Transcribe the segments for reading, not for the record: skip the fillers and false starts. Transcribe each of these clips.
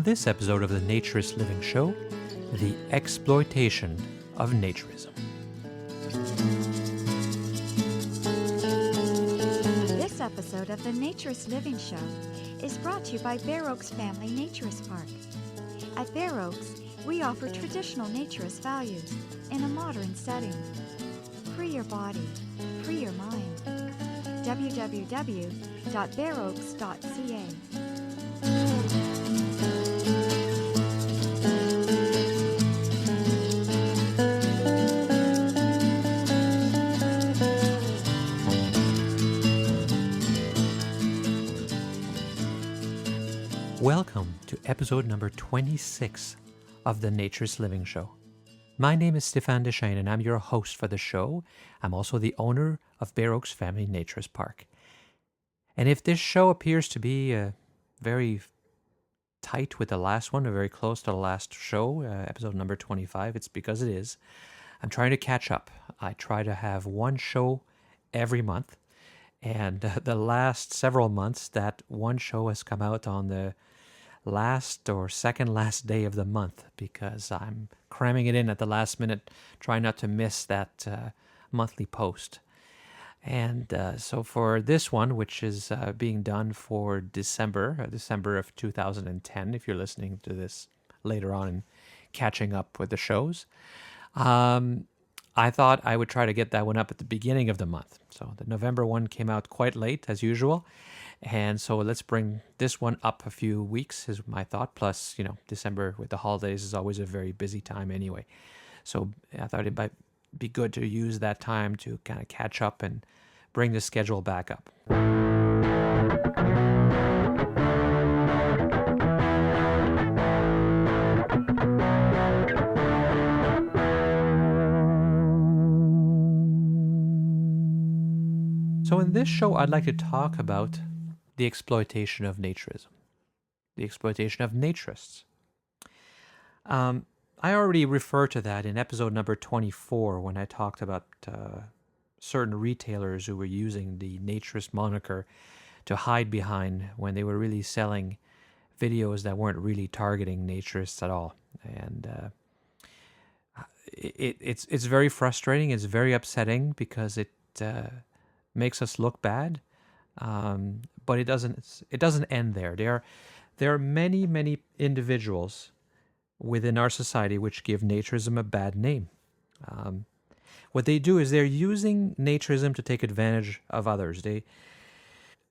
this episode of the Naturist Living Show, the exploitation of naturism. This episode of the Naturist Living Show is brought to you by Bare Oaks Family Naturist Park. At Bare Oaks, we offer traditional naturist values in a modern setting. Free your body, free your mind. www.bareoaks.ca. Welcome to episode number 26 of the Naturist Living Show. My name is Stéphane Deschênes and I'm your host for the show. I'm also the owner of Bare Oaks Family Naturist Park. And if this show appears to be very tight with the last one, or very close to the last show, episode number 25, it's because it is. I'm trying to catch up. I try to have one show every month. And the last several months, that one show has come out on the last or second last day of the month because I'm cramming it in at the last minute, trying not to miss that monthly post. And so for this one, which is being done for December of 2010, if you're listening to this later on and catching up with the shows, I thought I would try to get that one up at the beginning of the month. So the November one came out quite late, as usual. And so let's bring this one up a few weeks, is my thought. Plus, December with the holidays is always a very busy time anyway. So I thought it might be good to use that time to kind of catch up and bring the schedule back up. So in this show, I'd like to talk about the exploitation of naturism, the exploitation of naturists. I already referred to that in episode number 24 when I talked about certain retailers who were using the naturist moniker to hide behind when they were really selling videos that weren't really targeting naturists at all. And it's very frustrating. It's very upsetting because it makes us look bad, but it doesn't end there. There are many individuals within our society which give naturism a bad name. What they do is they're using naturism to take advantage of others.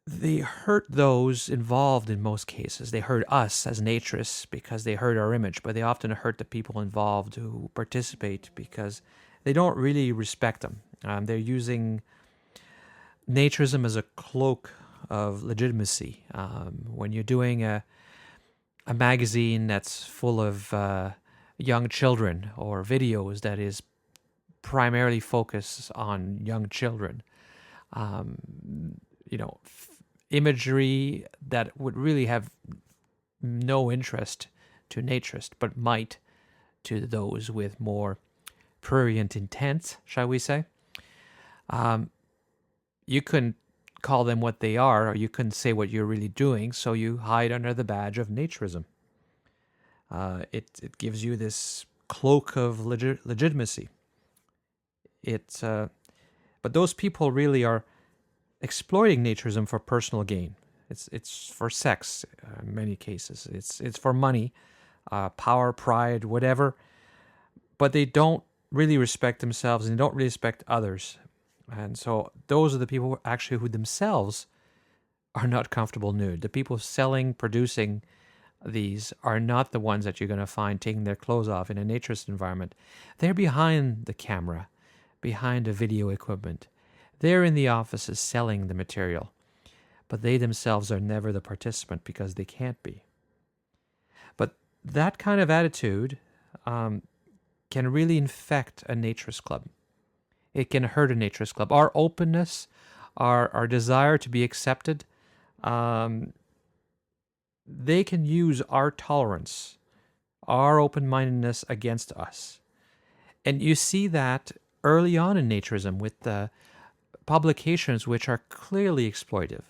They hurt those involved in most cases. They hurt us as naturists because they hurt our image, but they often hurt the people involved who participate because they don't really respect them. They're using naturism as a cloak of legitimacy. When you're doing a magazine that's full of young children or videos that is primarily focused on young children, imagery that would really have no interest to naturists, but might to those with more prurient intent, shall we say. You couldn't call them what they are, or you couldn't say what you're really doing, so you hide under the badge of naturism. It gives you this cloak of legitimacy. But those people really are exploiting naturism for personal gain. It's for sex in many cases. It's for money, power, pride, whatever. But they don't really respect themselves and they don't really respect others. And so those are the people who themselves are not comfortable nude. The people selling, producing these are not the ones that you're going to find taking their clothes off in a naturist environment. They're behind the camera, behind the video equipment. They're in the offices selling the material. But they themselves are never the participant because they can't be. But that kind of attitude can really infect a naturist club. It can hurt a naturist club. Our openness, our desire to be accepted, they can use our tolerance, our open-mindedness against us. And you see that early on in naturism with the publications which are clearly exploitive.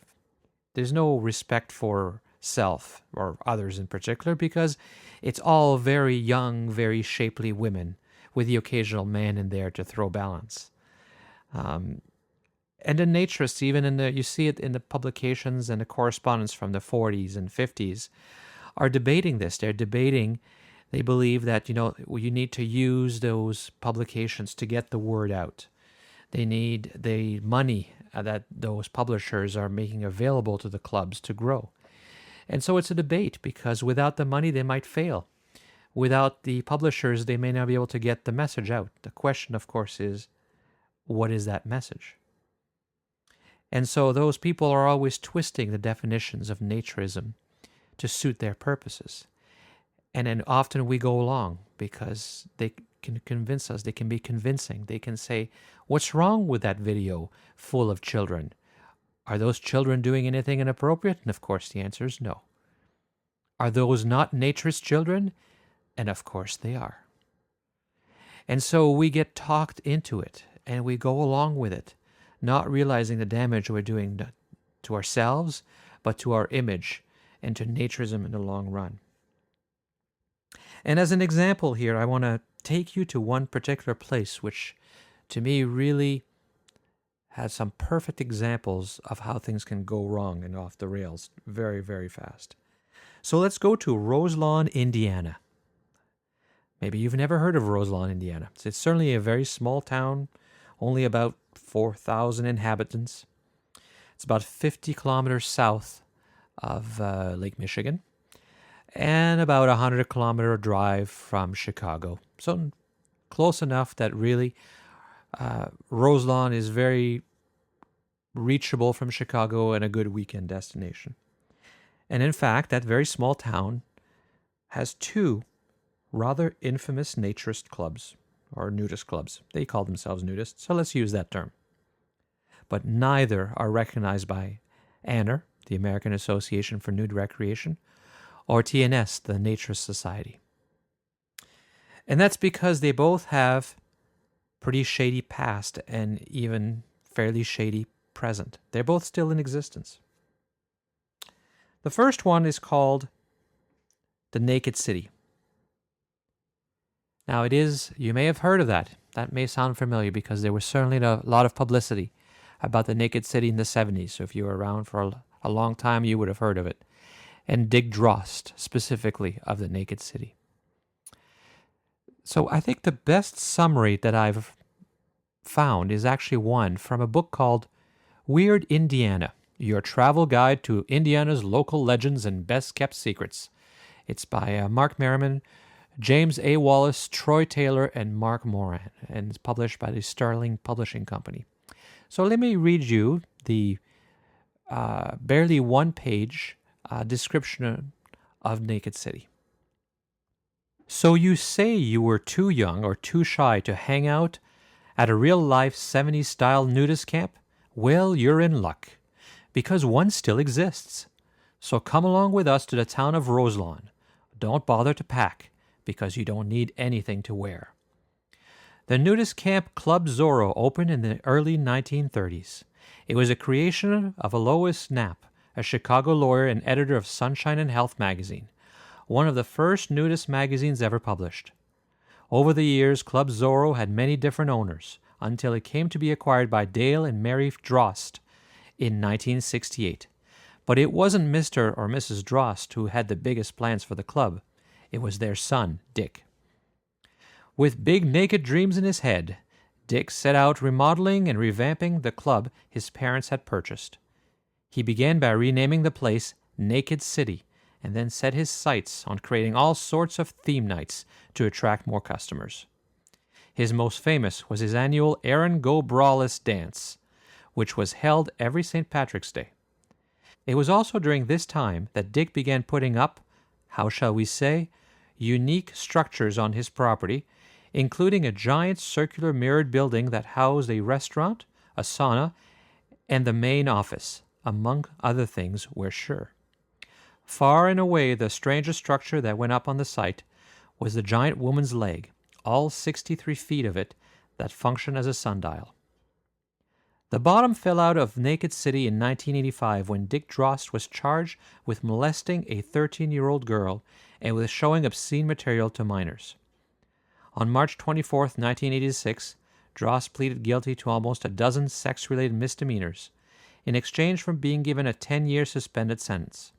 There's no respect for self, or others in particular, because it's all very young, very shapely women with the occasional man in there to throw balance. And the naturists, even you see it in the publications and the correspondence from the 40s and 50s, are debating this. They believe that, you need to use those publications to get the word out. They need the money that those publishers are making available to the clubs to grow. And so it's a debate, because without the money, they might fail. Without the publishers, they may not be able to get the message out. The question, of course, is, what is that message? And so those people are always twisting the definitions of naturism to suit their purposes. And then often we go along because they can convince us. They can be convincing. They can say, what's wrong with that video full of children? Are those children doing anything inappropriate? And of course the answer is no. Are those not naturist children? And of course they are. And so we get talked into it and we go along with it, not realizing the damage we're doing to ourselves, but to our image and to naturism in the long run. And as an example here, I want to take you to one particular place which, to me, really has some perfect examples of how things can go wrong and off the rails very, very fast. So let's go to Roselawn, Indiana. Maybe you've never heard of Roselawn, Indiana. It's certainly a very small town, only about 4,000 inhabitants. It's about 50 kilometers south of Lake Michigan, and about a 100-kilometer drive from Chicago. So close enough that really Roselawn is very reachable from Chicago and a good weekend destination. And in fact, that very small town has two rather infamous naturist clubs, or nudist clubs. They call themselves nudists, so let's use that term. But neither are recognized by ANR, the American Association for Nude Recreation, or TNS, the Naturist Society. And that's because they both have pretty shady past and even fairly shady present. They're both still in existence. The first one is called the Naked City. Now you may have heard of that. That may sound familiar because there was certainly a lot of publicity about the Naked City in the 70s. So if you were around for a long time, you would have heard of it. And Dick Drost, specifically, of the Naked City. So I think the best summary that I've found is actually one from a book called Weird Indiana, Your Travel Guide to Indiana's Local Legends and Best Kept Secrets. It's by Mark Merriman, James A. Wallace, Troy Taylor, and Mark Moran, and it's published by the Sterling Publishing Company. So let me read you the barely one-page description of Naked City. So you say you were too young or too shy to hang out at a real-life 70s-style nudist camp? Well, you're in luck, because one still exists. So come along with us to the town of Roselawn. Don't bother to pack, because you don't need anything to wear. The nudist camp Club Zorro opened in the early 1930s. It was a creation of Lois Knapp, a Chicago lawyer and editor of Sunshine and Health magazine, one of the first nudist magazines ever published. Over the years, Club Zorro had many different owners, until it came to be acquired by Dale and Mary Drost in 1968. But it wasn't Mr. or Mrs. Drost who had the biggest plans for the club. It was their son, Dick. With big naked dreams in his head, Dick set out remodeling and revamping the club his parents had purchased. He began by renaming the place Naked City, and then set his sights on creating all sorts of theme nights to attract more customers. His most famous was his annual Aaron Go Braless dance, which was held every St. Patrick's Day. It was also during this time that Dick began putting up, how shall we say, unique structures on his property, including a giant circular mirrored building that housed a restaurant, a sauna, and the main office, among other things, we're sure. Far and away the strangest structure that went up on the site was the giant woman's leg, all 63 feet of it, that functioned as a sundial. The bottom fell out of Naked City in 1985 when Dick Drost was charged with molesting a 13-year-old girl and with showing obscene material to minors. On March 24, 1986, Drost pleaded guilty to almost a dozen sex-related misdemeanors in exchange for being given a 10-year suspended sentence.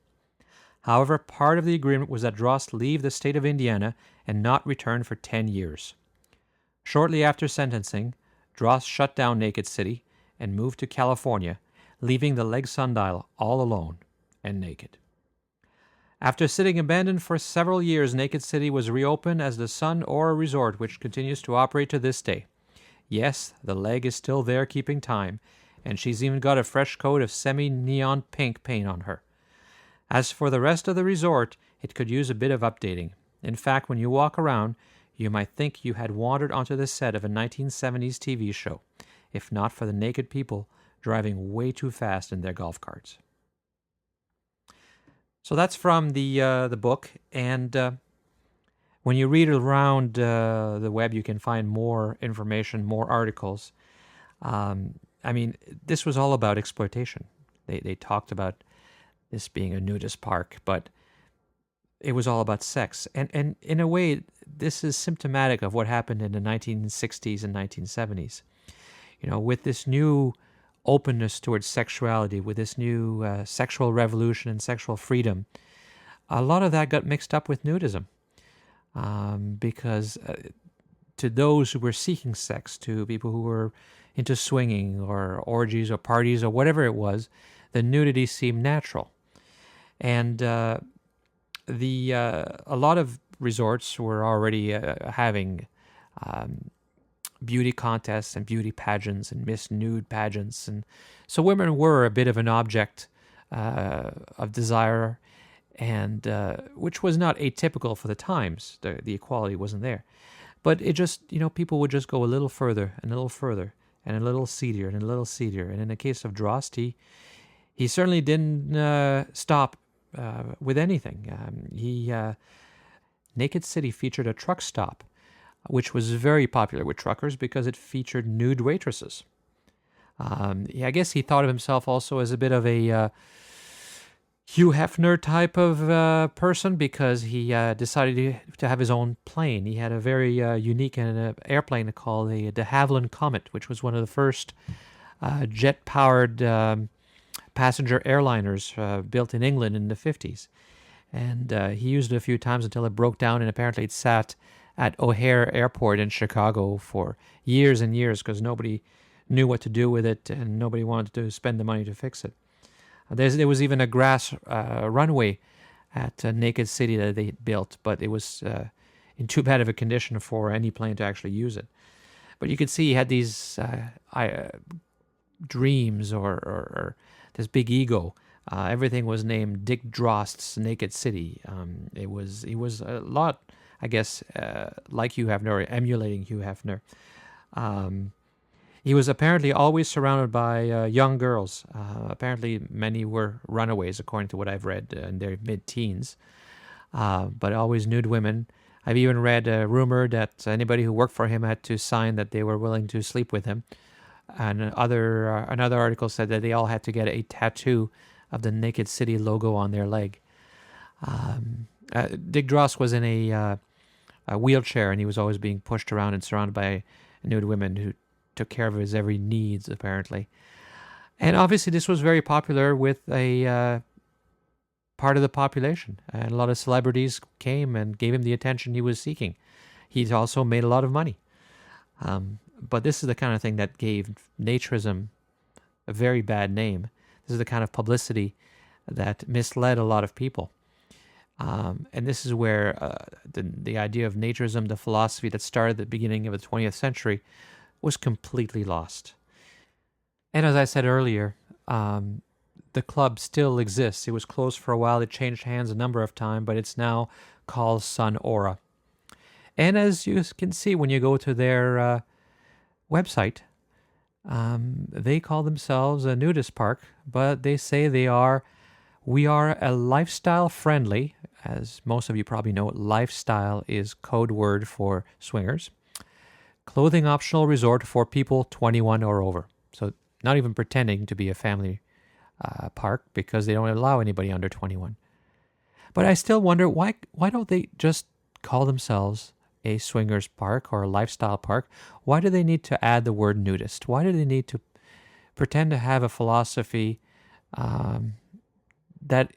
However, part of the agreement was that Drost leave the state of Indiana and not return for 10 years. Shortly after sentencing, Drost shut down Naked City and moved to California, leaving the leg sundial all alone and naked. After sitting abandoned for several years, Naked City was reopened as the Sun Aura Resort, which continues to operate to this day. Yes, the leg is still there keeping time, and she's even got a fresh coat of semi-neon pink paint on her. As for the rest of the resort, it could use a bit of updating. In fact, when you walk around, you might think you had wandered onto the set of a 1970s TV show, if not for the naked people driving way too fast in their golf carts. So that's from the book, and when you read around the web, you can find more information, more articles. This was all about exploitation. They talked about this being a nudist park, but it was all about sex. And in a way, this is symptomatic of what happened in the 1960s and 1970s. With this new openness towards sexuality, with this new sexual revolution and sexual freedom, a lot of that got mixed up with nudism. Because to those who were seeking sex, to people who were into swinging or orgies or parties or whatever it was, the nudity seemed natural. And a lot of resorts were already having beauty contests and beauty pageants and Miss Nude pageants, and so women were a bit of an object of desire, and which was not atypical for the times. The equality wasn't there, but it just people would just go a little further and a little further and a little seedier and a little seedier. And in the case of Drost, he certainly didn't stop with anything. Naked City featured a truck stop, which was very popular with truckers because it featured nude waitresses. I guess he thought of himself also as a bit of a Hugh Hefner type of person because he decided to have his own plane. He had a very unique airplane called the de Havilland Comet, which was one of the first jet-powered passenger airliners built in England in the 50s. And he used it a few times until it broke down, and apparently it sat at O'Hare Airport in Chicago for years and years because nobody knew what to do with it and nobody wanted to spend the money to fix it. There was even a grass runway at Naked City that they built, but it was in too bad of a condition for any plane to actually use it. But you could see he had these dreams or this big ego. Everything was named Dick Drost's Naked City. He was a lot, I guess, like Hugh Hefner, or emulating Hugh Hefner. He was apparently always surrounded by young girls. Apparently, many were runaways, according to what I've read, in their mid-teens. But always nude women. I've even read a rumor that anybody who worked for him had to sign that they were willing to sleep with him. And another article said that they all had to get a tattoo of the Naked City logo on their leg. Dick Drost was in a wheelchair, and he was always being pushed around and surrounded by nude women who took care of his every needs, apparently. And obviously this was very popular with a part of the population. And a lot of celebrities came and gave him the attention he was seeking. He's also made a lot of money. But this is the kind of thing that gave naturism a very bad name. This is the kind of publicity that misled a lot of people. And this is where the idea of naturism, the philosophy that started at the beginning of the 20th century, was completely lost. And as I said earlier, the club still exists. It was closed for a while. It changed hands a number of times, but it's now called Sun Aura. And as you can see when you go to their website, they call themselves a nudist park, but they say we are a lifestyle-friendly, as most of you probably know, lifestyle is code word for swingers, clothing optional resort for people 21 or over. So not even pretending to be a family park because they don't allow anybody under 21. But I still wonder, why don't they just call themselves a swingers park or a lifestyle park? Why do they need to add the word nudist? Why do they need to pretend to have a philosophy that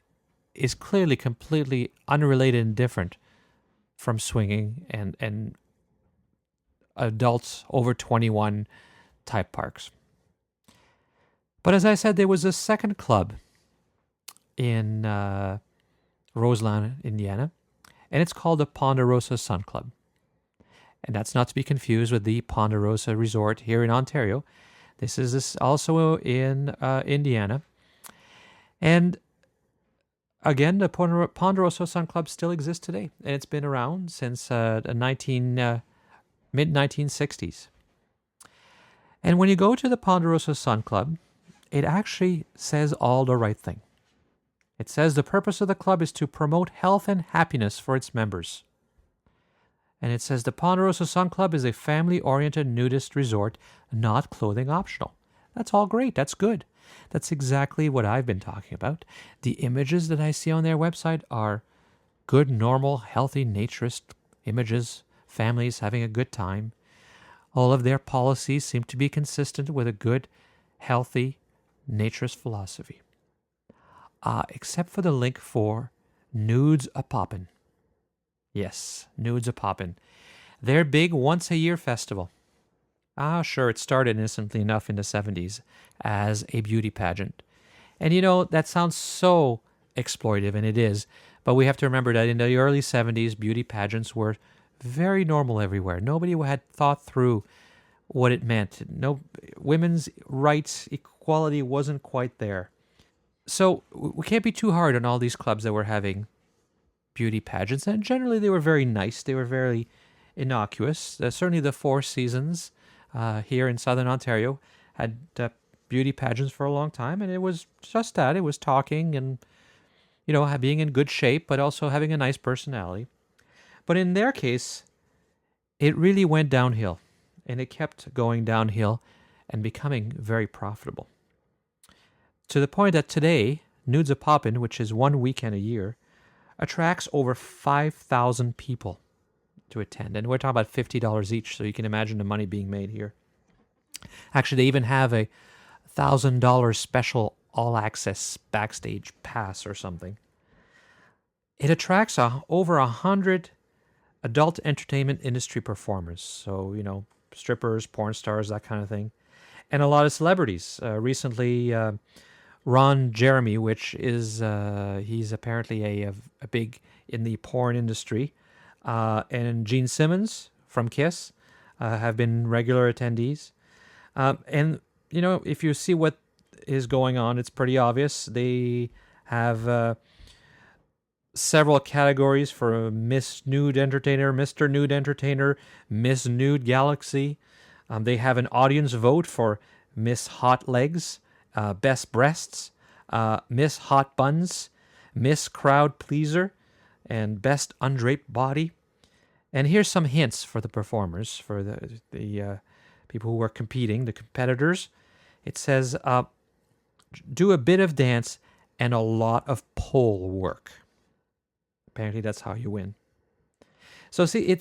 is clearly completely unrelated and different from swinging and adults over 21 type parks? But as I said, there was a second club in Roseland, Indiana, and it's called the Ponderosa Sun Club. And that's not to be confused with the Ponderosa Resort here in Ontario. This is also in Indiana. And again, the Ponderosa Sun Club still exists today, and it's been around since the mid-1960s. And when you go to the Ponderosa Sun Club, it actually says all the right thing. It says the purpose of the club is to promote health and happiness for its members. And it says the Ponderosa Sun Club is a family-oriented nudist resort, not clothing optional. That's all great. That's good. That's exactly what I've been talking about. The images that I see on their website are good, normal, healthy naturist images, families having a good time. All of their policies seem to be consistent with a good, healthy, naturist philosophy. Except for the link for Nudes a Poppin'. Yes, Nudes a Poppin'. Their big once-a-year festival. Sure, it started innocently enough in the 70s as a beauty pageant. And you know, that sounds so exploitive, and it is, but we have to remember that in the early 70s, beauty pageants were very normal everywhere. Nobody had thought through what it meant. No, women's rights, equality wasn't quite there. So we can't be too hard on all these clubs that were having beauty pageants, and generally they were very nice. They were very innocuous. Certainly the Four Seasons here in Southern Ontario had beauty pageants for a long time, and it was just that. It was talking and, you know, being in good shape, but also having a nice personality. But in their case, it really went downhill, and it kept going downhill and becoming very profitable. To the point that today, Nudes a Poppin', which is one weekend a year, attracts over 5,000 people to attend. And we're talking about $50 each, so you can imagine the money being made here. Actually, they even have a $1,000 special all-access backstage pass or something. It attracts over 100 adult entertainment industry performers. So, you know, strippers, porn stars, that kind of thing. And a lot of celebrities. Recently, Ron Jeremy, which is, he's apparently a big in the porn industry. And Gene Simmons from Kiss have been regular attendees. And, you know, if you see what is going on, it's pretty obvious. They have several categories for Miss Nude Entertainer, Mr. Nude Entertainer, Miss Nude Galaxy. They have an audience vote for Miss Hot Legs, Best Breasts, Miss Hot Buns, Miss Crowd Pleaser, and Best Undraped Body. And here's some hints for the performers, for the people who are competing, the competitors. It says, do a bit of dance and a lot of pole work. Apparently that's how you win. So see,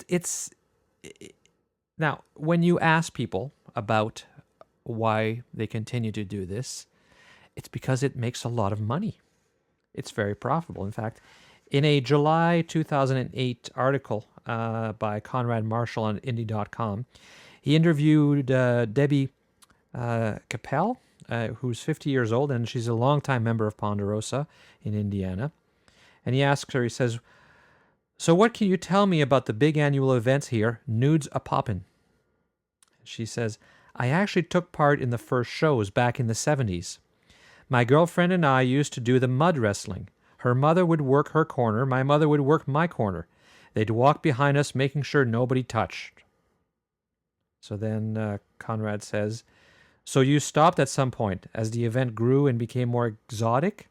now, when you ask people about why they continue to do this, it's because it makes a lot of money. It's very profitable. In fact, in a July 2008 article by Conrad Marshall on indie.com, he interviewed Debbie Capel, who's 50 years old, and she's a longtime member of Ponderosa in Indiana. And he asks her, he says, so what can you tell me about the big annual events here, Nudes a Poppin'? She says, I actually took part in the first shows back in the 70s. My girlfriend and I used to do the mud wrestling. Her mother would work her corner, my mother would work my corner. They'd walk behind us, making sure nobody touched. So then Conrad says, so you stopped at some point as the event grew and became more exotic?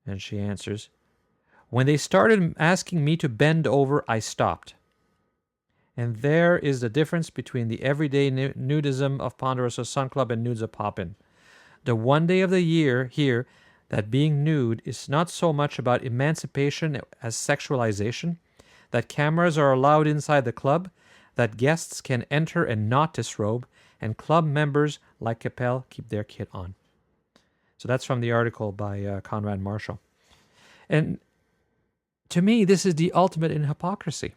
And she answers, when they started asking me to bend over, I stopped. And there is the difference between the everyday nudism of Ponderosa Sun Club and nudes of poppin'. The one day of the year here that being nude is not so much about emancipation as sexualization, that cameras are allowed inside the club, that guests can enter and not disrobe, and club members, like Capel, keep their kit on. So that's from the article by Conrad Marshall. And to me, this is the ultimate in hypocrisy.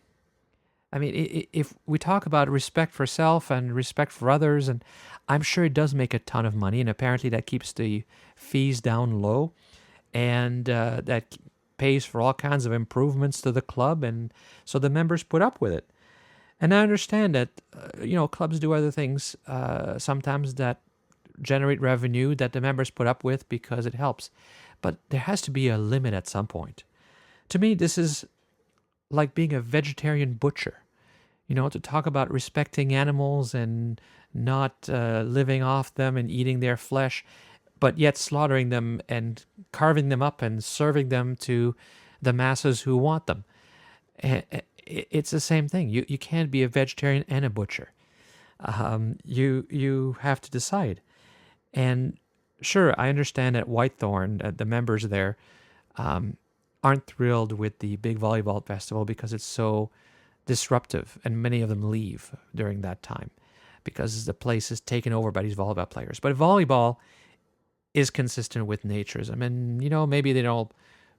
I mean, if we talk about respect for self and respect for others, and I'm sure it does make a ton of money, and apparently that keeps the fees down low, and that pays for all kinds of improvements to the club, and so the members put up with it. And I understand that, clubs do other things sometimes that generate revenue that the members put up with because it helps. But there has to be a limit at some point. To me, this is like being a vegetarian butcher. To talk about respecting animals and not living off them and eating their flesh, but yet slaughtering them and carving them up and serving them to the masses who want them. It's the same thing. You can't be a vegetarian and a butcher. You have to decide. And sure, I understand at Whitethorn, the members there aren't thrilled with the big volleyball festival because it's so disruptive, and many of them leave during that time because the place is taken over by these volleyball players. But volleyball is consistent with naturism, and maybe they don't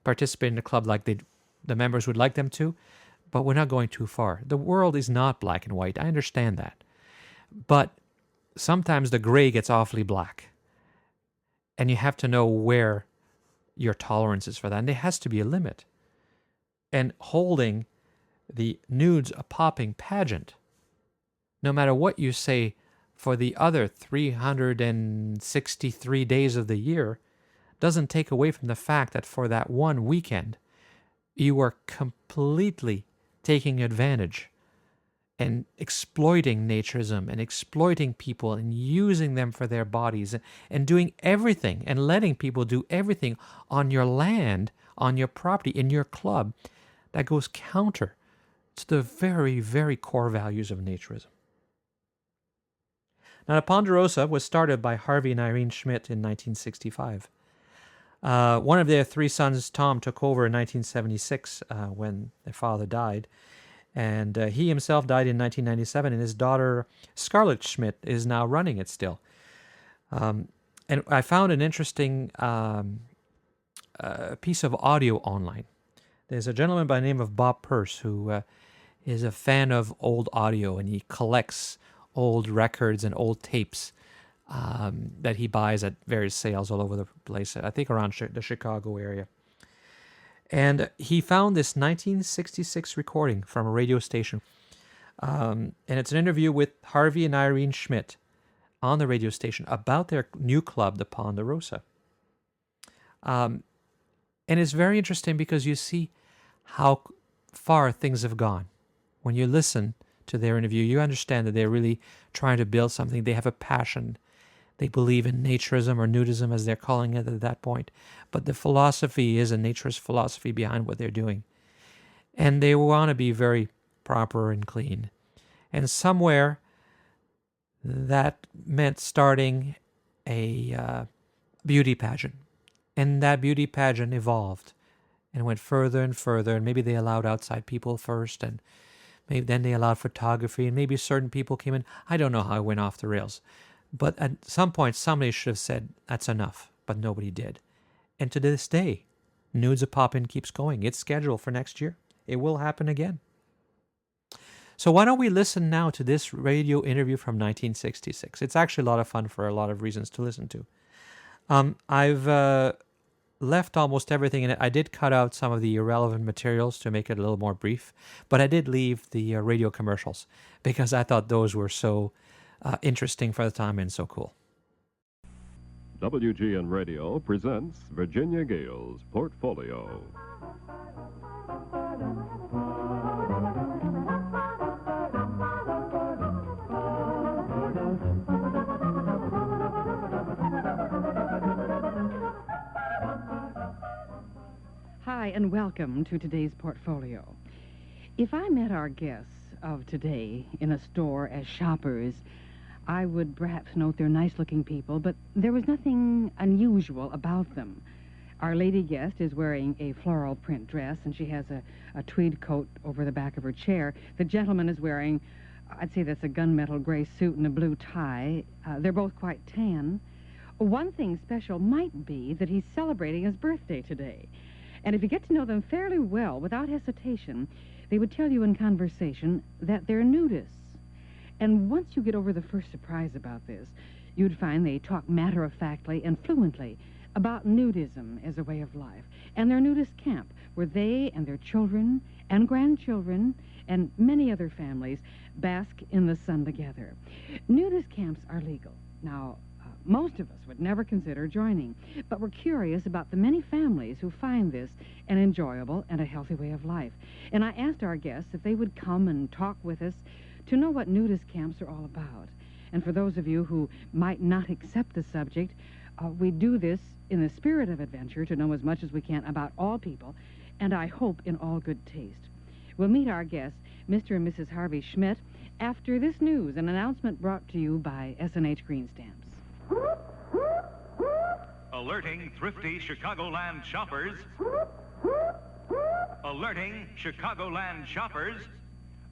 participate in the club like the members would like them to, but we're not going too far. The world is not black and white. I understand that, but sometimes the gray gets awfully black, and you have to know where your tolerance is for that, and there has to be a limit. And holding the nudes a popping pageant, no matter what you say for the other 363 days of the year, doesn't take away from the fact that for that one weekend, you are completely taking advantage and exploiting naturism and exploiting people and using them for their bodies and doing everything and letting people do everything on your land, on your property, in your club that goes counter to the very, very core values of naturism. Now, the Ponderosa was started by Harvey and Irene Schmidt in 1965. One of their three sons, Tom, took over in 1976 when their father died. And he himself died in 1997, and his daughter, Scarlett Schmidt, is now running it still. And I found an interesting piece of audio online. There's a gentleman by the name of Bob Peirce who is a fan of old audio, and he collects old records and old tapes that he buys at various sales all over the place, I think around the Chicago area. And he found this 1966 recording from a radio station. And it's an interview with Harvey and Irene Schmidt on the radio station about their new club, the Ponderosa. And it's very interesting because you see how far things have gone. When you listen to their interview, you understand that they're really trying to build something. They have a passion. They believe in naturism or nudism, as they're calling it at that point. But the philosophy is a naturist philosophy behind what they're doing. And they want to be very proper and clean. And somewhere that meant starting a beauty pageant. And that beauty pageant evolved and went further and further. And maybe they allowed outside people first, and maybe then they allowed photography, and maybe certain people came in. I don't know how it went off the rails. But at some point, somebody should have said, that's enough. But nobody did. And to this day, Nudes a Poppin' keeps going. It's scheduled for next year. It will happen again. So why don't we listen now to this radio interview from 1966? It's actually a lot of fun for a lot of reasons to listen to. I've left almost everything in it. I did cut out some of the irrelevant materials to make it a little more brief, but I did leave the radio commercials because I thought those were so interesting for the time and so cool. WGN Radio presents Virginia Gale's Portfolio. Hi, and welcome to today's Portfolio. If I met our guests of today in a store as shoppers, I would perhaps note they're nice-looking people, but there was nothing unusual about them. Our lady guest is wearing a floral print dress, and she has a tweed coat over the back of her chair. The gentleman is wearing, I'd say that's a gunmetal gray suit and a blue tie. They're both quite tan. One thing special might be that he's celebrating his birthday today. And if you get to know them fairly well, without hesitation, they would tell you in conversation that they're nudists. And once you get over the first surprise about this, you'd find they talk matter-of-factly and fluently about nudism as a way of life, and their nudist camp, where they and their children and grandchildren and many other families bask in the sun together. Nudist camps are legal. Now, most of us would never consider joining, but we're curious about the many families who find this an enjoyable and a healthy way of life. And I asked our guests if they would come and talk with us to know what nudist camps are all about. And for those of you who might not accept the subject, we do this in the spirit of adventure to know as much as we can about all people, and I hope in all good taste. We'll meet our guests, Mr. and Mrs. Harvey Schmidt, after this news, an announcement brought to you by S&H Green Stamps. Alerting thrifty Chicagoland shoppers. Alerting Chicagoland shoppers.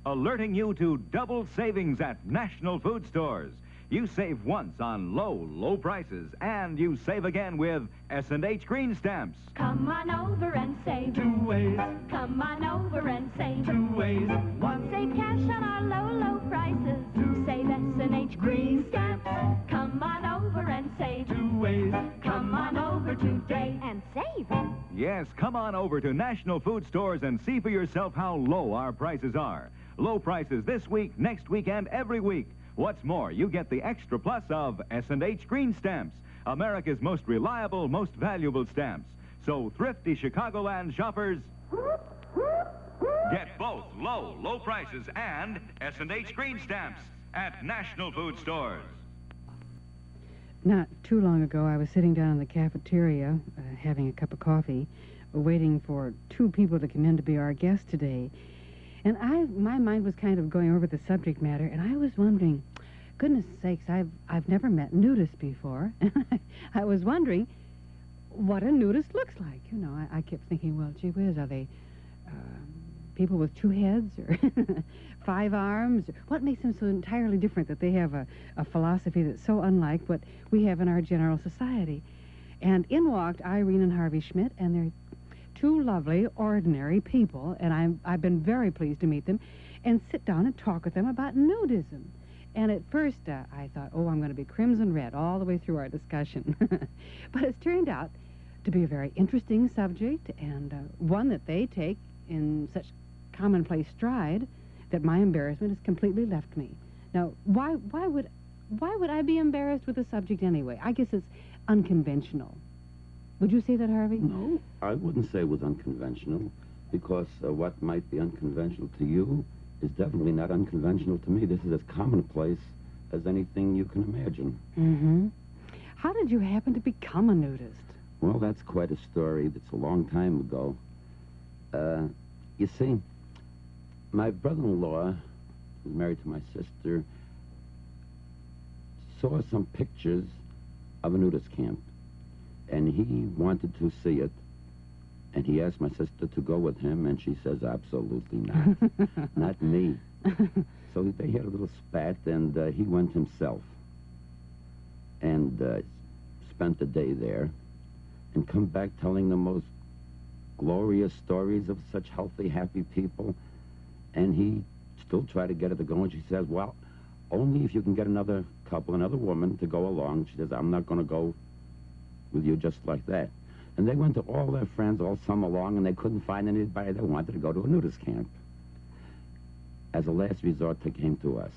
Alerting you to double savings at national food stores. You save once on low prices, and you save again with S&H Green Stamps. Come on over and save. 2 ways. Come on over and save. 2 ways. 1. Save cash on our low prices. 2. Save S&H Green Stamps. Come on over and save. 2 ways. Come on over today and save. Yes, come on over to national food stores and see for yourself how low our prices are. Low prices this week, next week, and every week. What's more, you get the extra plus of S&H Green Stamps, America's most reliable, most valuable stamps. So thrifty Chicagoland shoppers, get both low prices and S&H Green Stamps at national food stores. Not too long ago, I was sitting down in the cafeteria, having a cup of coffee, waiting for 2 people to come in to be our guests today. And my mind was kind of going over the subject matter, and I was wondering, goodness sakes, I've never met nudists before. I was wondering what a nudist looks like. You know, I kept thinking, well, gee whiz, are they people with 2 heads or 5 arms? What makes them so entirely different that they have a philosophy that's so unlike what we have in our general society? And in walked Irene and Harvey Schmidt, and they're 2 lovely, ordinary people, and I've been very pleased to meet them and sit down and talk with them about nudism. And at first, I thought, oh, I'm going to be crimson red all the way through our discussion. But it's turned out to be a very interesting subject, and one that they take in such commonplace stride that my embarrassment has completely left me. Now, why would I be embarrassed with the subject anyway? I guess it's unconventional. Would you say that, Harvey? No, I wouldn't say it was unconventional, because what might be unconventional to you is definitely not unconventional to me. This is as commonplace as anything you can imagine. Mm-hmm. How did you happen to become a nudist? Well, that's quite a story. That's a long time ago. You see, my brother-in-law, who's married to my sister, saw some pictures of a nudist camp. And he wanted to see it, and he asked my sister to go with him, and she says, absolutely not. Not me. So they had a little spat, and he went himself and spent the day there and come back telling the most glorious stories of such healthy, happy people. And he still tried to get her to go, and she says, well, only if you can get another couple, another woman to go along. She says, I'm not going to go with you just like that. And they went to all their friends all summer long, and they couldn't find anybody that wanted to go to a nudist camp. As a last resort, they came to us.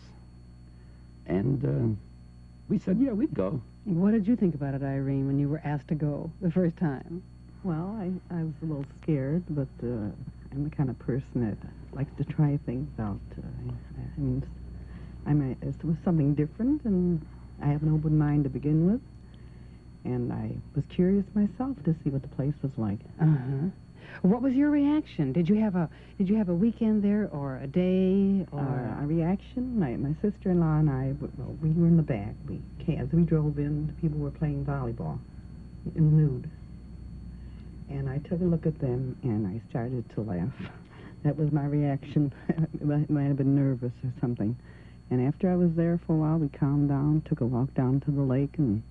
And we said, yeah, we'd go. What did you think about it, Irene, when you were asked to go the first time? Well, I was a little scared, but I'm the kind of person that likes to try things out. It was something different, and I have an open mind to begin with. And I was curious myself to see what the place was like. Uh-huh. What was your reaction? Did you have a weekend there, or a day, or Our reaction? My sister-in-law and I, well, we were in the back. As we drove in, the people were playing volleyball in nude. And I took a look at them, and I started to laugh. That was my reaction. I might have been nervous or something. And after I was there for a while, we calmed down, took a walk down to the lake, and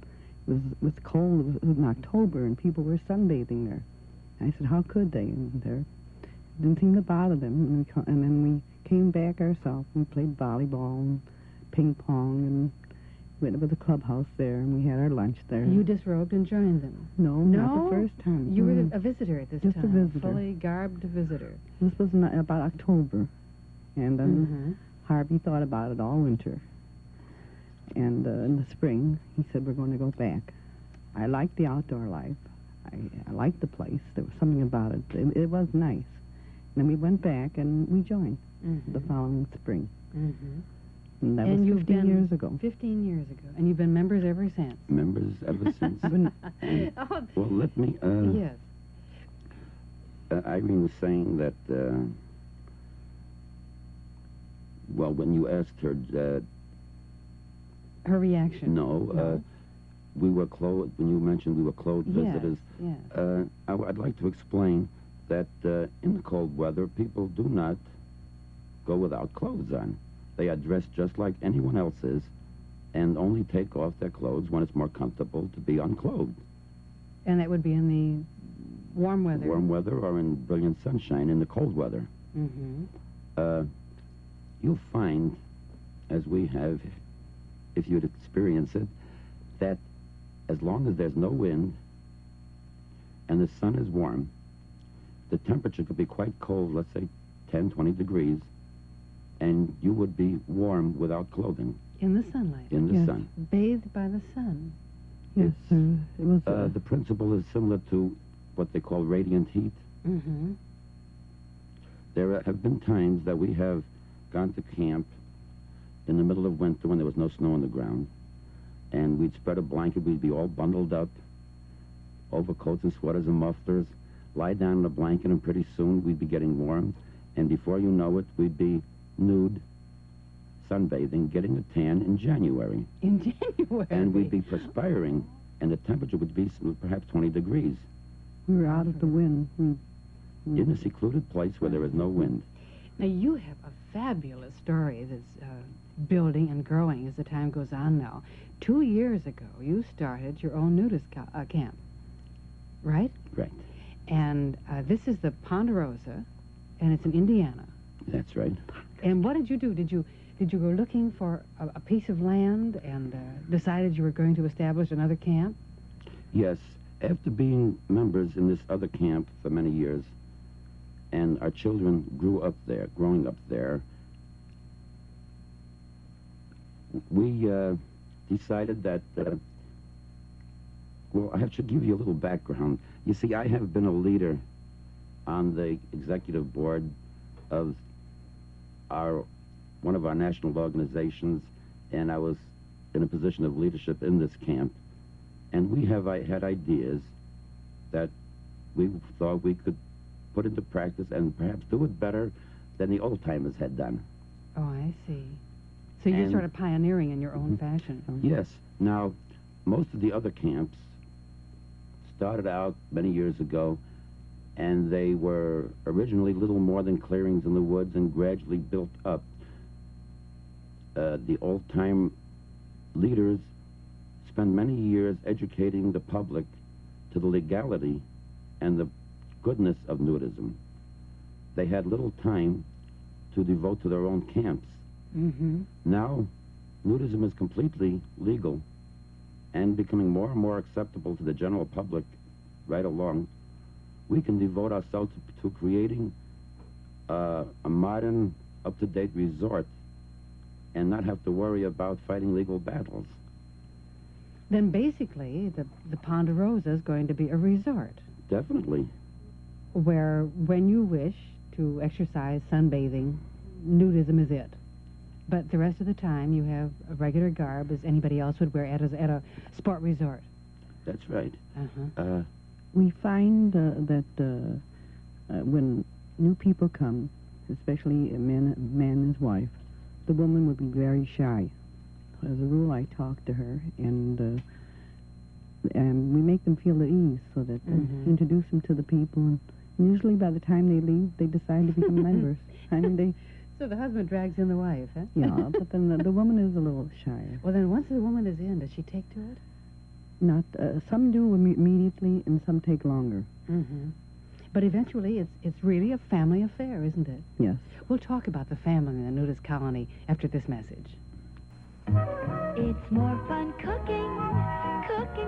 it was cold. It was in October, and people were sunbathing there. I said, how could they? And there didn't seem to bother them. And then we came back ourselves. We played volleyball and ping pong and went to the clubhouse there, and we had our lunch there. You disrobed and joined them? No, not the first time. You were a visitor at this Just time? a visitor. Fully garbed visitor. This was about October. And then Harvey thought about it all winter. And in the spring, he said, we're going to go back. I liked the outdoor life. I liked the place. There was something about it. It was nice. And then we went back and we joined the following spring. And that was 15 years ago. 15 years ago. And you've been members ever since? Members ever since. And, well, let me... yes. Irene was saying that, well, when you asked her... her reaction? No. We were clothed, when you mentioned we were clothed visitors. Yes. I'd like to explain that in the cold weather, people do not go without clothes on. They are dressed just like anyone else is, and only take off their clothes when it's more comfortable to be unclothed. And that would be in the warm weather? Warm weather or in brilliant sunshine in the cold weather. You'll find, as we have, if you'd experience it, that as long as there's no wind and the sun is warm, the temperature could be quite cold, let's say 10, 20 degrees, and you would be warm without clothing. In the sunlight? In the sun. Bathed by the sun? Yes, it was... the principle is similar to what they call radiant heat. There have been times that we have gone to camp in the middle of winter when there was no snow on the ground, and we'd spread a blanket, we'd be all bundled up, overcoats and sweaters and mufflers, lie down in a blanket, and pretty soon we'd be getting warm, and before you know it, we'd be nude, sunbathing, getting a tan in January. In January? And we'd be perspiring, and the temperature would be perhaps 20 degrees. We were out of the wind. In a secluded place where there is no wind. Now, you have a fabulous story that's building and growing as the time goes on now. 2 years ago, you started your own nudist camp, right? Right. And this is the Ponderosa, and it's in Indiana. That's right. And what did you do? Did you go looking for a piece of land and decided you were going to establish another camp? Yes. After being members in this other camp for many years, and our children growing up there, we decided that, well, I should give you a little background. You see, I have been a leader on the executive board of one of our national organizations, and I was in a position of leadership in this camp. And we have had ideas that we thought we could put into practice and perhaps do it better than the old-timers had done. Oh, I see. So you're sort of pioneering in your own fashion. Yes. Now, most of the other camps started out many years ago, and they were originally little more than clearings in the woods and gradually built up. The old-time leaders spent many years educating the public to the legality and the goodness of nudism. They had little time to devote to their own camps. Now, nudism is completely legal and becoming more and more acceptable to the general public right along. We can devote ourselves to creating a modern, up-to-date resort and not have to worry about fighting legal battles. Then basically, the Ponderosa is going to be a resort. Definitely. Where, when you wish to exercise sunbathing, nudism is it. But the rest of the time, you have a regular garb as anybody else would wear at a sport resort. That's right. We find that when new people come, especially a man and his wife, the woman would be very shy. As a rule, I talk to her, and we make them feel at ease so that introduce them to the people. And usually by the time they leave, they decide to become members. I mean, So the husband drags in the wife, huh? yeah, but then the woman is a little shyer. Well, then once the woman is in, does she take to it? Not some do immediately, and some take longer. Mm-hmm. But eventually, it's really a family affair, isn't it? Yes. We'll talk about the family in the nudist colony after this message. It's more fun cooking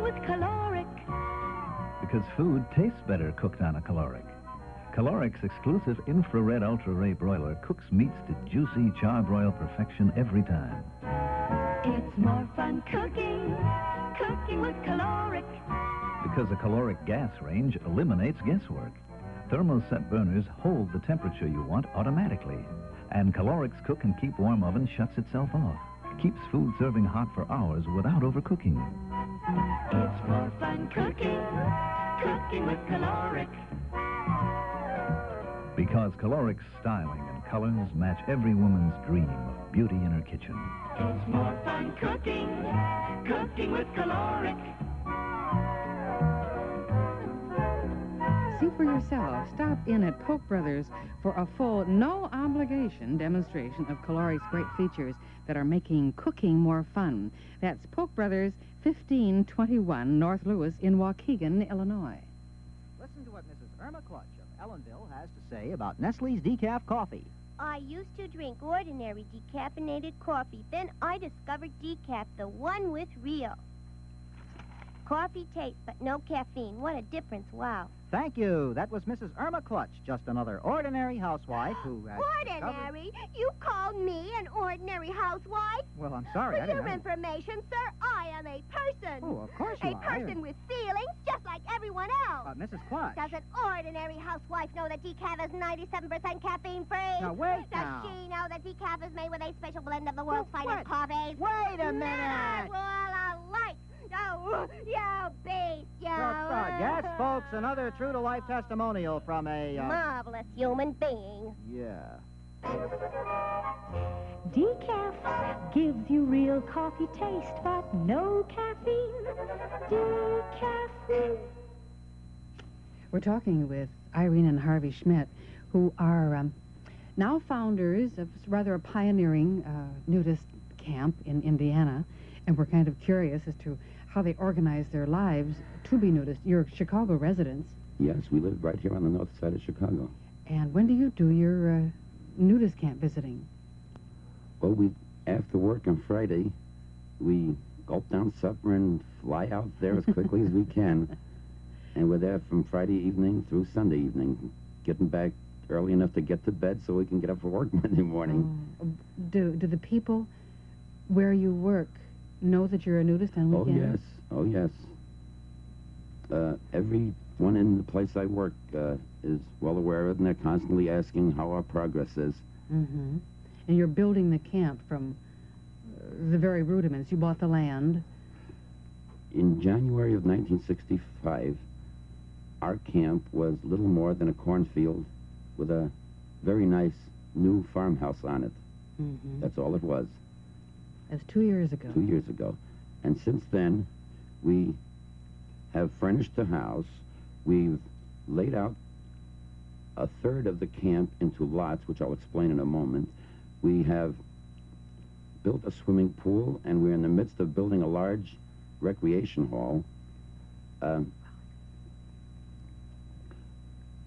with caloric. Because food tastes better cooked on a caloric. Caloric's exclusive infrared ultra-ray broiler cooks meats to juicy charbroil perfection every time. It's more fun cooking with caloric. Because a caloric gas range eliminates guesswork. Thermoset burners hold the temperature you want automatically. And Caloric's cook and keep warm oven shuts itself off. Keeps food serving hot for hours without overcooking. It's more fun cooking with caloric. Because Caloric's styling and colors match every woman's dream of beauty in her kitchen. It's more fun cooking with caloric. See for yourself. Stop in at Polk Brothers for a full, no-obligation demonstration of Caloric's great features that are making cooking more fun. That's Polk Brothers, 1521 North Lewis in Waukegan, Illinois. Listen to what Mrs. Irma Clutch of Ellenville has to say about Nestle's decaf coffee. I used to drink ordinary decaffeinated coffee. Then I discovered decaf, the one with real. Coffee taste, but no caffeine. What a difference, wow. Thank you. That was Mrs. Irma Clutch, just another ordinary housewife who has Ordinary? You called me an ordinary housewife? Well, I'm sorry. For your information, sir, I am a person. Oh, of course you are. A person with feelings, just like everyone else. Mrs. Clutch. Does an ordinary housewife know that decaf is 97% caffeine-free? Now, wait Does now. she know that decaf is made with a special blend of the world's finest coffees? Wait a minute. Never will alike. Oh, you beast, you. Yes, folks, another true-to-life testimonial from a... marvelous human being. Yeah. Decaf gives you real coffee taste, but no caffeine. Decaf. We're talking with Irene and Harvey Schmidt, who are now founders of rather a pioneering nudist camp in Indiana, and we're kind of curious as to how they organize their lives to be nudist. You're Chicago residents. Yes, we live right here on the north side of Chicago. And when do you do your nudist camp visiting? Well, after work on Friday, we gulp down supper and fly out there as quickly as we can. And we're there from Friday evening through Sunday evening, getting back early enough to get to bed so we can get up for work Monday morning. Do the people where you work know that you're a nudist on weekends? Oh, yes. Everyone in the place I work is well aware of it, and they're constantly asking how our progress is. Mm-hmm. And you're building the camp from the very rudiments. You bought the land. In January of 1965, our camp was little more than a cornfield with a very nice new farmhouse on it. Mm-hmm. That's all it was. That's 2 years ago. 2 years ago. And since then, we have furnished the house. We've laid out a third of the camp into lots, which I'll explain in a moment. We have built a swimming pool, and we're in the midst of building a large recreation hall.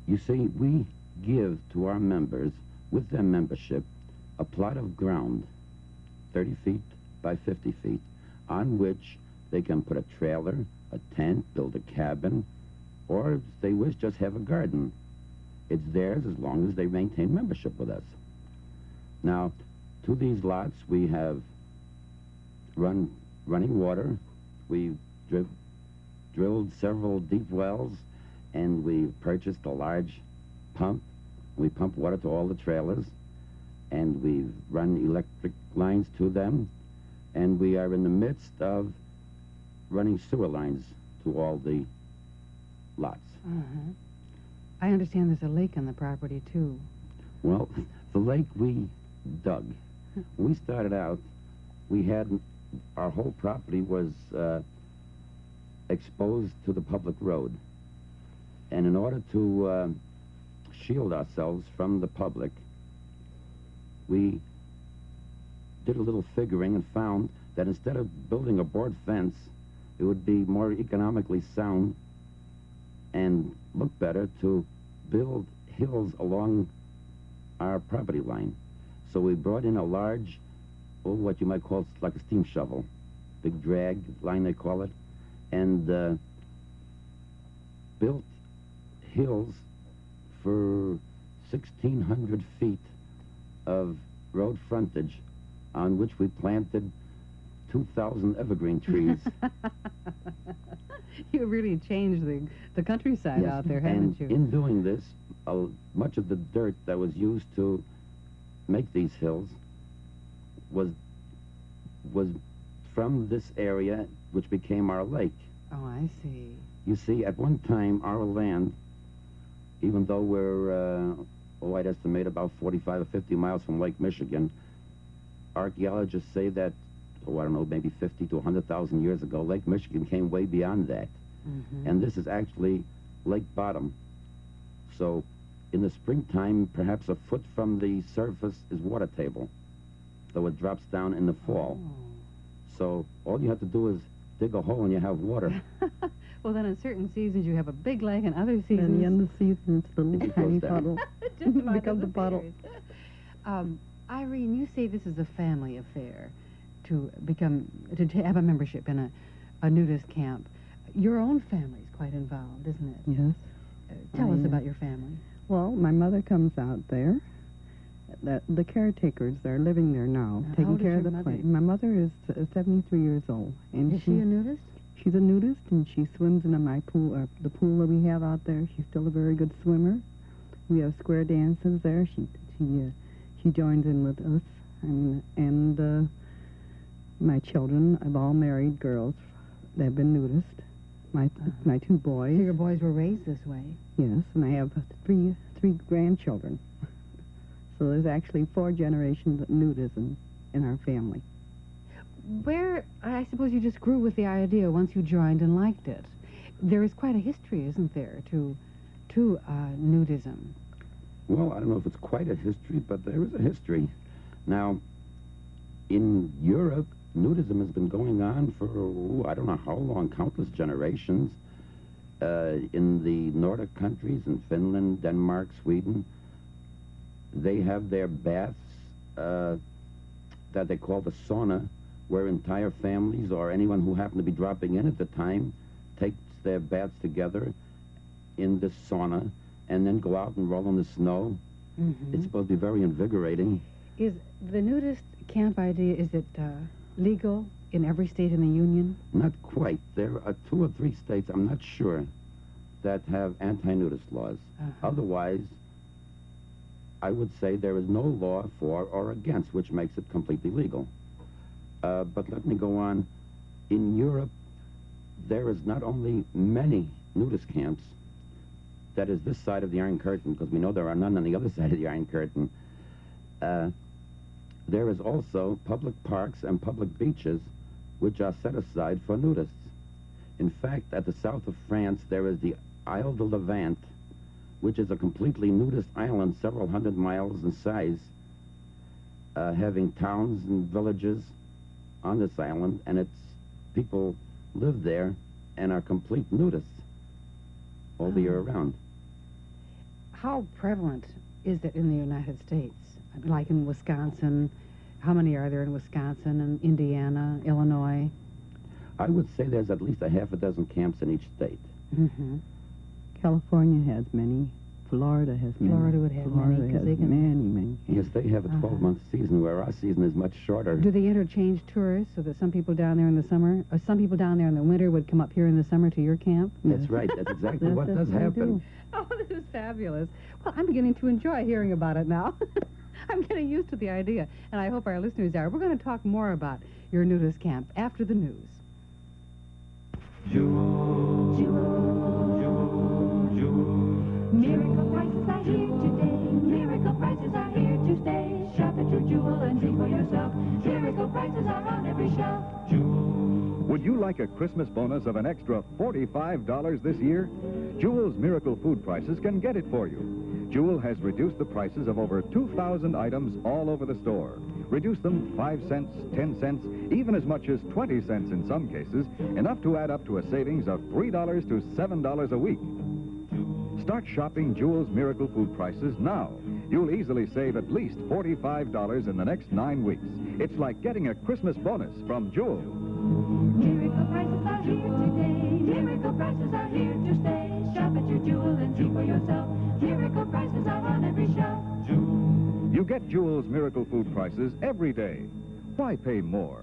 You see, we give to our members, with their membership, a plot of ground, 30 feet by 50 feet, on which they can put a trailer, a tent, build a cabin, or if they wish, just have a garden. It's theirs as long as they maintain membership with us. Now, to these lots, we have running water. We've drilled several deep wells, and we've purchased a large pump. We pump water to all the trailers, and we've run electric lines to them, and we are in the midst of running sewer lines to all the lots. Uh-huh. I understand there's a lake on the property, too. Well, the lake we dug. We started out, we had, our whole property was exposed to the public road. And in order to shield ourselves from the public, we did a little figuring and found that instead of building a board fence, it would be more economically sound and look better to build hills along our property line. So we brought in a large, what you might call like a steam shovel, big drag line they call it, and built hills for 1,600 feet of road frontage on which we planted 2,000 evergreen trees. You really changed the countryside out there, haven't you? And in doing this, much of the dirt that was used to make these hills was from this area, which became our lake. Oh, I see. You see, at one time, our land, even though we're, I'd estimate about 45 or 50 miles from Lake Michigan, archaeologists say that, I don't know, maybe 50 to 100,000 years ago, Lake Michigan came way beyond that. Mm-hmm. And this is actually lake bottom. So in the springtime, perhaps a foot from the surface is water table, though it drops down in the fall. Oh. So all you have to do is dig a hole and you have water. Well, then in certain seasons you have a big lake, and other seasons... And in the end of the season, it's the little tiny puddle. Just about becomes a puddle. Irene, you say this is a family affair to have a membership in a nudist camp. Your own family's quite involved, isn't it? Yes. Tell us about your family. Well, my mother comes out there. The caretakers are living there now, How taking old is care of your the mother? place. My mother is 73 years old. And Is she a nudist? She's a nudist, and she swims in my pool, the pool that we have out there. She's still a very good swimmer. We have square dances there. She joins in with us, and my children, I've all married girls. They've been nudist. My two boys. So your boys were raised this way? Yes, and I have three grandchildren. So there's actually 4 generations of nudism in our family. Where, I suppose you just grew with the idea once you joined and liked it. There is quite a history, isn't there, to nudism? Well, I don't know if it's quite a history, but there is a history. Now, in Europe, nudism has been going on for, I don't know how long, countless generations. In the Nordic countries, in Finland, Denmark, Sweden, they have their baths that they call the sauna, where entire families or anyone who happened to be dropping in at the time takes their baths together in this sauna and then go out and roll in the snow. Mm-hmm. It's supposed to be very invigorating. Is the nudist camp idea, is it legal in every state in the Union? Not quite. There are 2 or 3 states, I'm not sure, that have anti-nudist laws. Uh-huh. Otherwise, I would say there is no law for or against, which makes it completely legal. But let me go on. In Europe, there is not only many nudist camps, that is this side of the Iron Curtain, because we know there are none on the other side of the Iron Curtain. There is also public parks and public beaches which are set aside for nudists. In fact, at the south of France, there is the Isle de Levant, which is a completely nudist island several hundred miles in size, having towns and villages on this island, and people live there and are complete nudists all the year round. How prevalent is it in the United States? Like in Wisconsin, how many are there in Wisconsin and Indiana, Illinois? I would say there's at least a half a dozen camps in each state. Mm-hmm. California has many. Florida has many. Florida would have Florida many, 'cause has they can... many. Yes, they have a 12-month season, where our season is much shorter. Do they interchange tourists so that some people down there in the summer, or some people down there in the winter would come up here in the summer to your camp? That's right. That's exactly what does happen. Oh, this is fabulous. Well, I'm beginning to enjoy hearing about it now. I'm getting used to the idea, and I hope our listeners are. We're going to talk more about your nudist camp after the news. Miracle prices are here to stay. Shop at your Jewel and see for yourself. Miracle prices are on every shelf. Would you like a Christmas bonus of an extra $45 this year? Jewel's Miracle Food Prices can get it for you. Jewel has reduced the prices of over 2,000 items all over the store. Reduced them 5 cents, 10 cents, even as much as 20 cents in some cases, enough to add up to a savings of $3 to $7 a week. Start shopping Jewel's Miracle Food Prices now. You'll easily save at least $45 in the next 9 weeks. It's like getting a Christmas bonus from Jewel. Miracle prices are here today. Miracle prices are here to stay. Shop at your Jewel and see for yourself. Miracle prices are on every shelf. You get Jewel's Miracle Food Prices every day. Why pay more?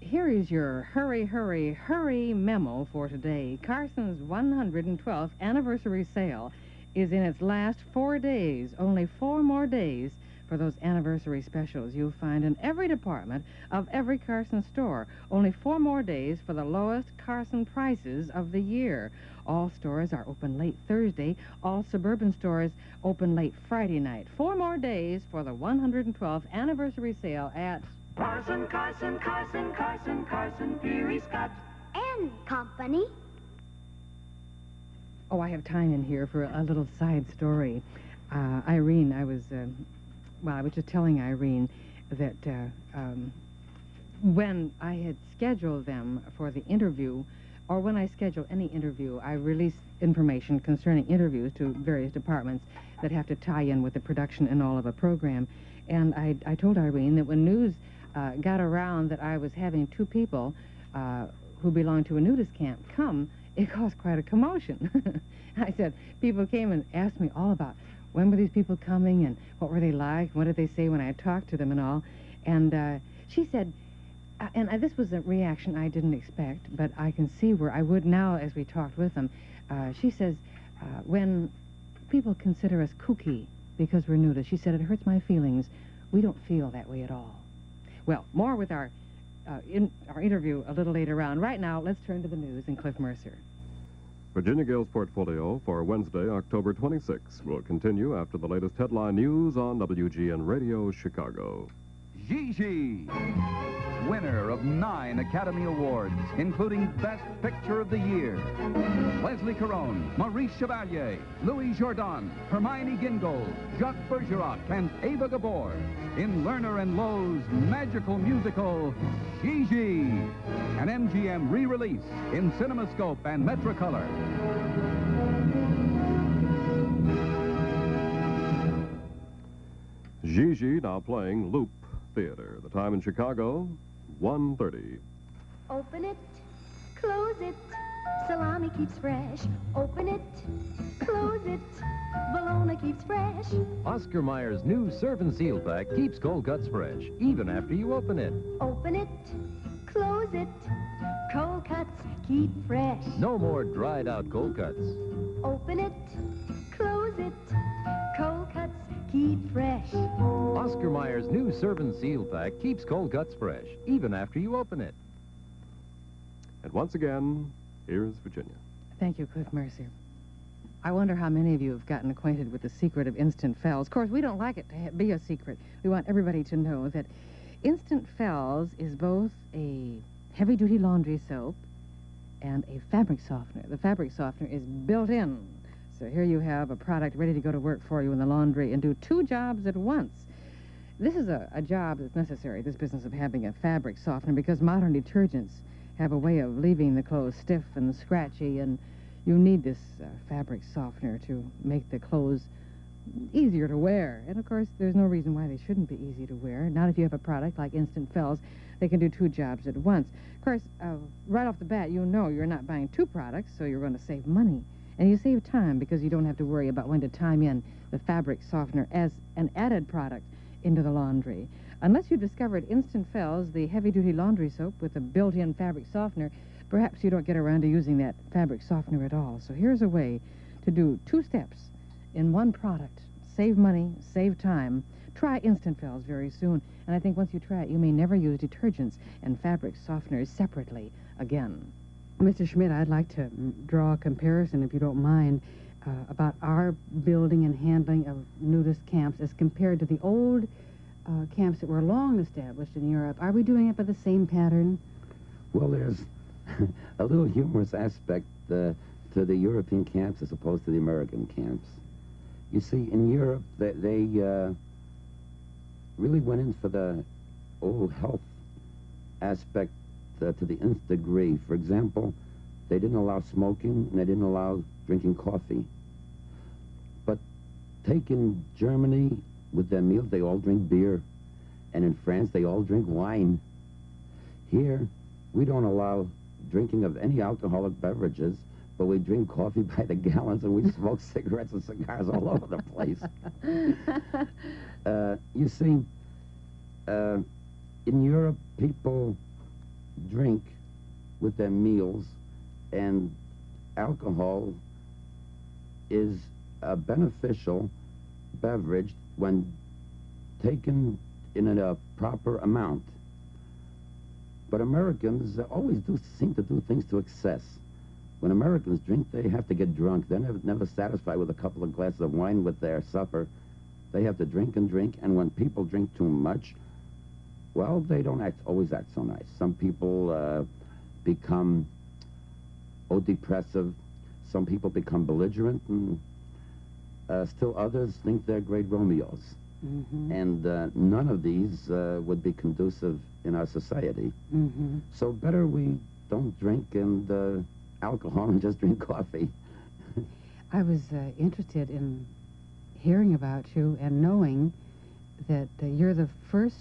Here is your hurry, hurry, hurry memo for today. Carson's 112th anniversary sale is in its last 4 days. Only 4 more days for those anniversary specials you'll find in every department of every Carson store. Only 4 more days for the lowest Carson prices of the year. All stores are open late Thursday. All suburban stores open late Friday night. 4 more days for the 112th anniversary sale at Carson, Carson, Carson, Carson, Carson, Peary Scott And company. Oh, I have time in here for a little side story. Irene, I was just telling Irene that when I had scheduled them for the interview, or when I schedule any interview, I release information concerning interviews to various departments that have to tie in with the production and all of a program. And I told Irene that when news got around that I was having 2 people who belonged to a nudist camp come, it caused quite a commotion. I said, people came and asked me all about when were these people coming and what were they like, what did they say when I talked to them and all. And she said, this was a reaction I didn't expect, but I can see where I would now as we talked with them. She says, when people consider us kooky because we're nudists, she said, it hurts my feelings. We don't feel that way at all. Well, more with our interview a little later on. Right now, let's turn to the news and Cliff Mercer. Virginia Gale's portfolio for Wednesday, October 26, will continue after the latest headline news on WGN Radio Chicago. Gigi, winner of 9 Academy Awards, including Best Picture of the Year. Leslie Caron, Maurice Chevalier, Louis Jourdan, Hermione Gingold, Jacques Bergerac, and Ava Gabor in Lerner and Lowe's magical musical, Gigi, an MGM re-release in CinemaScope and Metrocolor. Gigi now playing Loop Theater. The time in Chicago, 1:30. Open it, close it. Salami keeps fresh. Open it, close it. Bologna keeps fresh. Oscar Mayer's new Serve and Seal pack keeps cold cuts fresh, even after you open it. Open it, close it. Cold cuts keep fresh. No more dried out cold cuts. Open it, close it. Cold cuts keep fresh. Oscar Mayer's new Serve and Seal pack keeps cold cuts fresh, even after you open it. And once again, here's Virginia. Thank you, Cliff Mercer. I wonder how many of you have gotten acquainted with the secret of Instant Fells. Of course, we don't like it to be a secret. We want everybody to know that Instant Fells is both a heavy-duty laundry soap and a fabric softener. The fabric softener is built in. So here you have a product ready to go to work for you in the laundry and do 2 jobs at once. This is a job that's necessary, this business of having a fabric softener, because modern detergents have a way of leaving the clothes stiff and scratchy, and you need this fabric softener to make the clothes easier to wear. And, of course, there's no reason why they shouldn't be easy to wear. Not if you have a product like Instant Fells. They can do 2 jobs at once. Of course, right off the bat, you know you're not buying 2 products, so you're going to save money. And you save time because you don't have to worry about when to time in the fabric softener as an added product into the laundry. Unless you discovered Instant Fells, the heavy-duty laundry soap with a built-in fabric softener, perhaps you don't get around to using that fabric softener at all. So here's a way to do 2 steps in 1 product. Save money, save time. Try Instant Fells very soon. And I think once you try it, you may never use detergents and fabric softeners separately again. Mr. Schmidt, I'd like to draw a comparison, if you don't mind. about our building and handling of nudist camps as compared to the old camps that were long established in Europe? Are we doing it by the same pattern? Well, there's a little humorous aspect to the European camps as opposed to the American camps. You see, in Europe, they really went in for the old health aspect to the nth degree. For example, they didn't allow smoking and they didn't allow drinking coffee. But take in Germany, with their meals, they all drink beer. And in France, they all drink wine. Here, we don't allow drinking of any alcoholic beverages, but we drink coffee by the gallons and we smoke cigarettes and cigars all over the place. You see, in Europe, people drink with their meals, and alcohol is a beneficial beverage when taken in a proper amount. But Americans always seem to do things to excess. When Americans drink, they have to get drunk. They're never satisfied with a couple of glasses of wine with their supper. They have to drink and drink, and when people drink too much, well, they don't always act so nice. Some people become depressive. Some people become belligerent, and still others think they're great Romeos. Mm-hmm. And none of these would be conducive in our society. Mm-hmm. So better we don't drink and alcohol and just drink coffee. I was interested in hearing about you and knowing that you're the first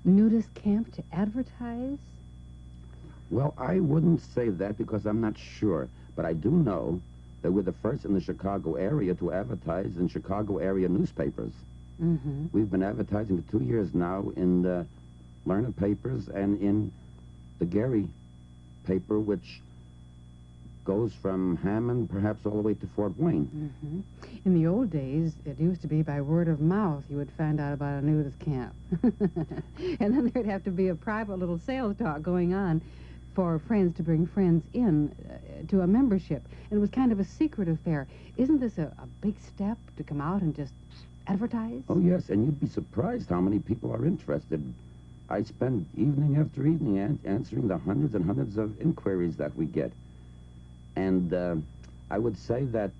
nudist camp to advertise. Well, I wouldn't say that because I'm not sure, but I do know that we're the first in the Chicago area to advertise in Chicago area newspapers. Mm-hmm. We've been advertising for 2 years now in the Learner papers and in the Gary paper, which goes from Hammond perhaps all the way to Fort Wayne. Mm-hmm. In the old days, it used to be by word of mouth you would find out about a nudist camp. And then there'd have to be a private little sales talk going on for friends to bring friends in to a membership. And it was kind of a secret affair. Isn't this a big step to come out and just advertise? Oh, yes, and you'd be surprised how many people are interested. I spend evening after evening answering the hundreds and hundreds of inquiries that we get. And I would say that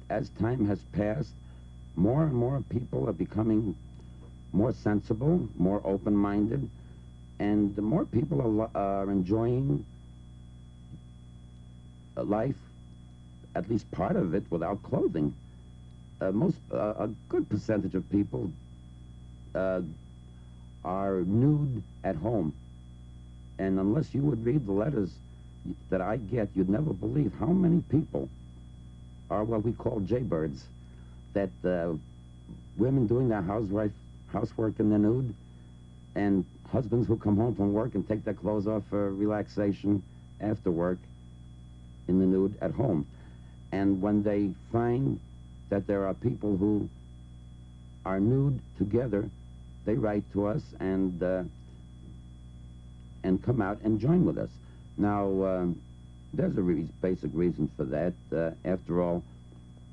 as time has passed, more and more people are becoming more sensible, more open-minded, and the more people are enjoying life, at least part of it, without clothing. A good percentage of people are nude at home. And unless you would read the letters that I get, you'd never believe how many people are what we call jaybirds, that women doing their housework in the nude, and husbands who come home from work and take their clothes off for relaxation after work in the nude at home. And when they find that there are people who are nude together, they write to us and come out and join with us. Now, there's a basic reason for that. After all,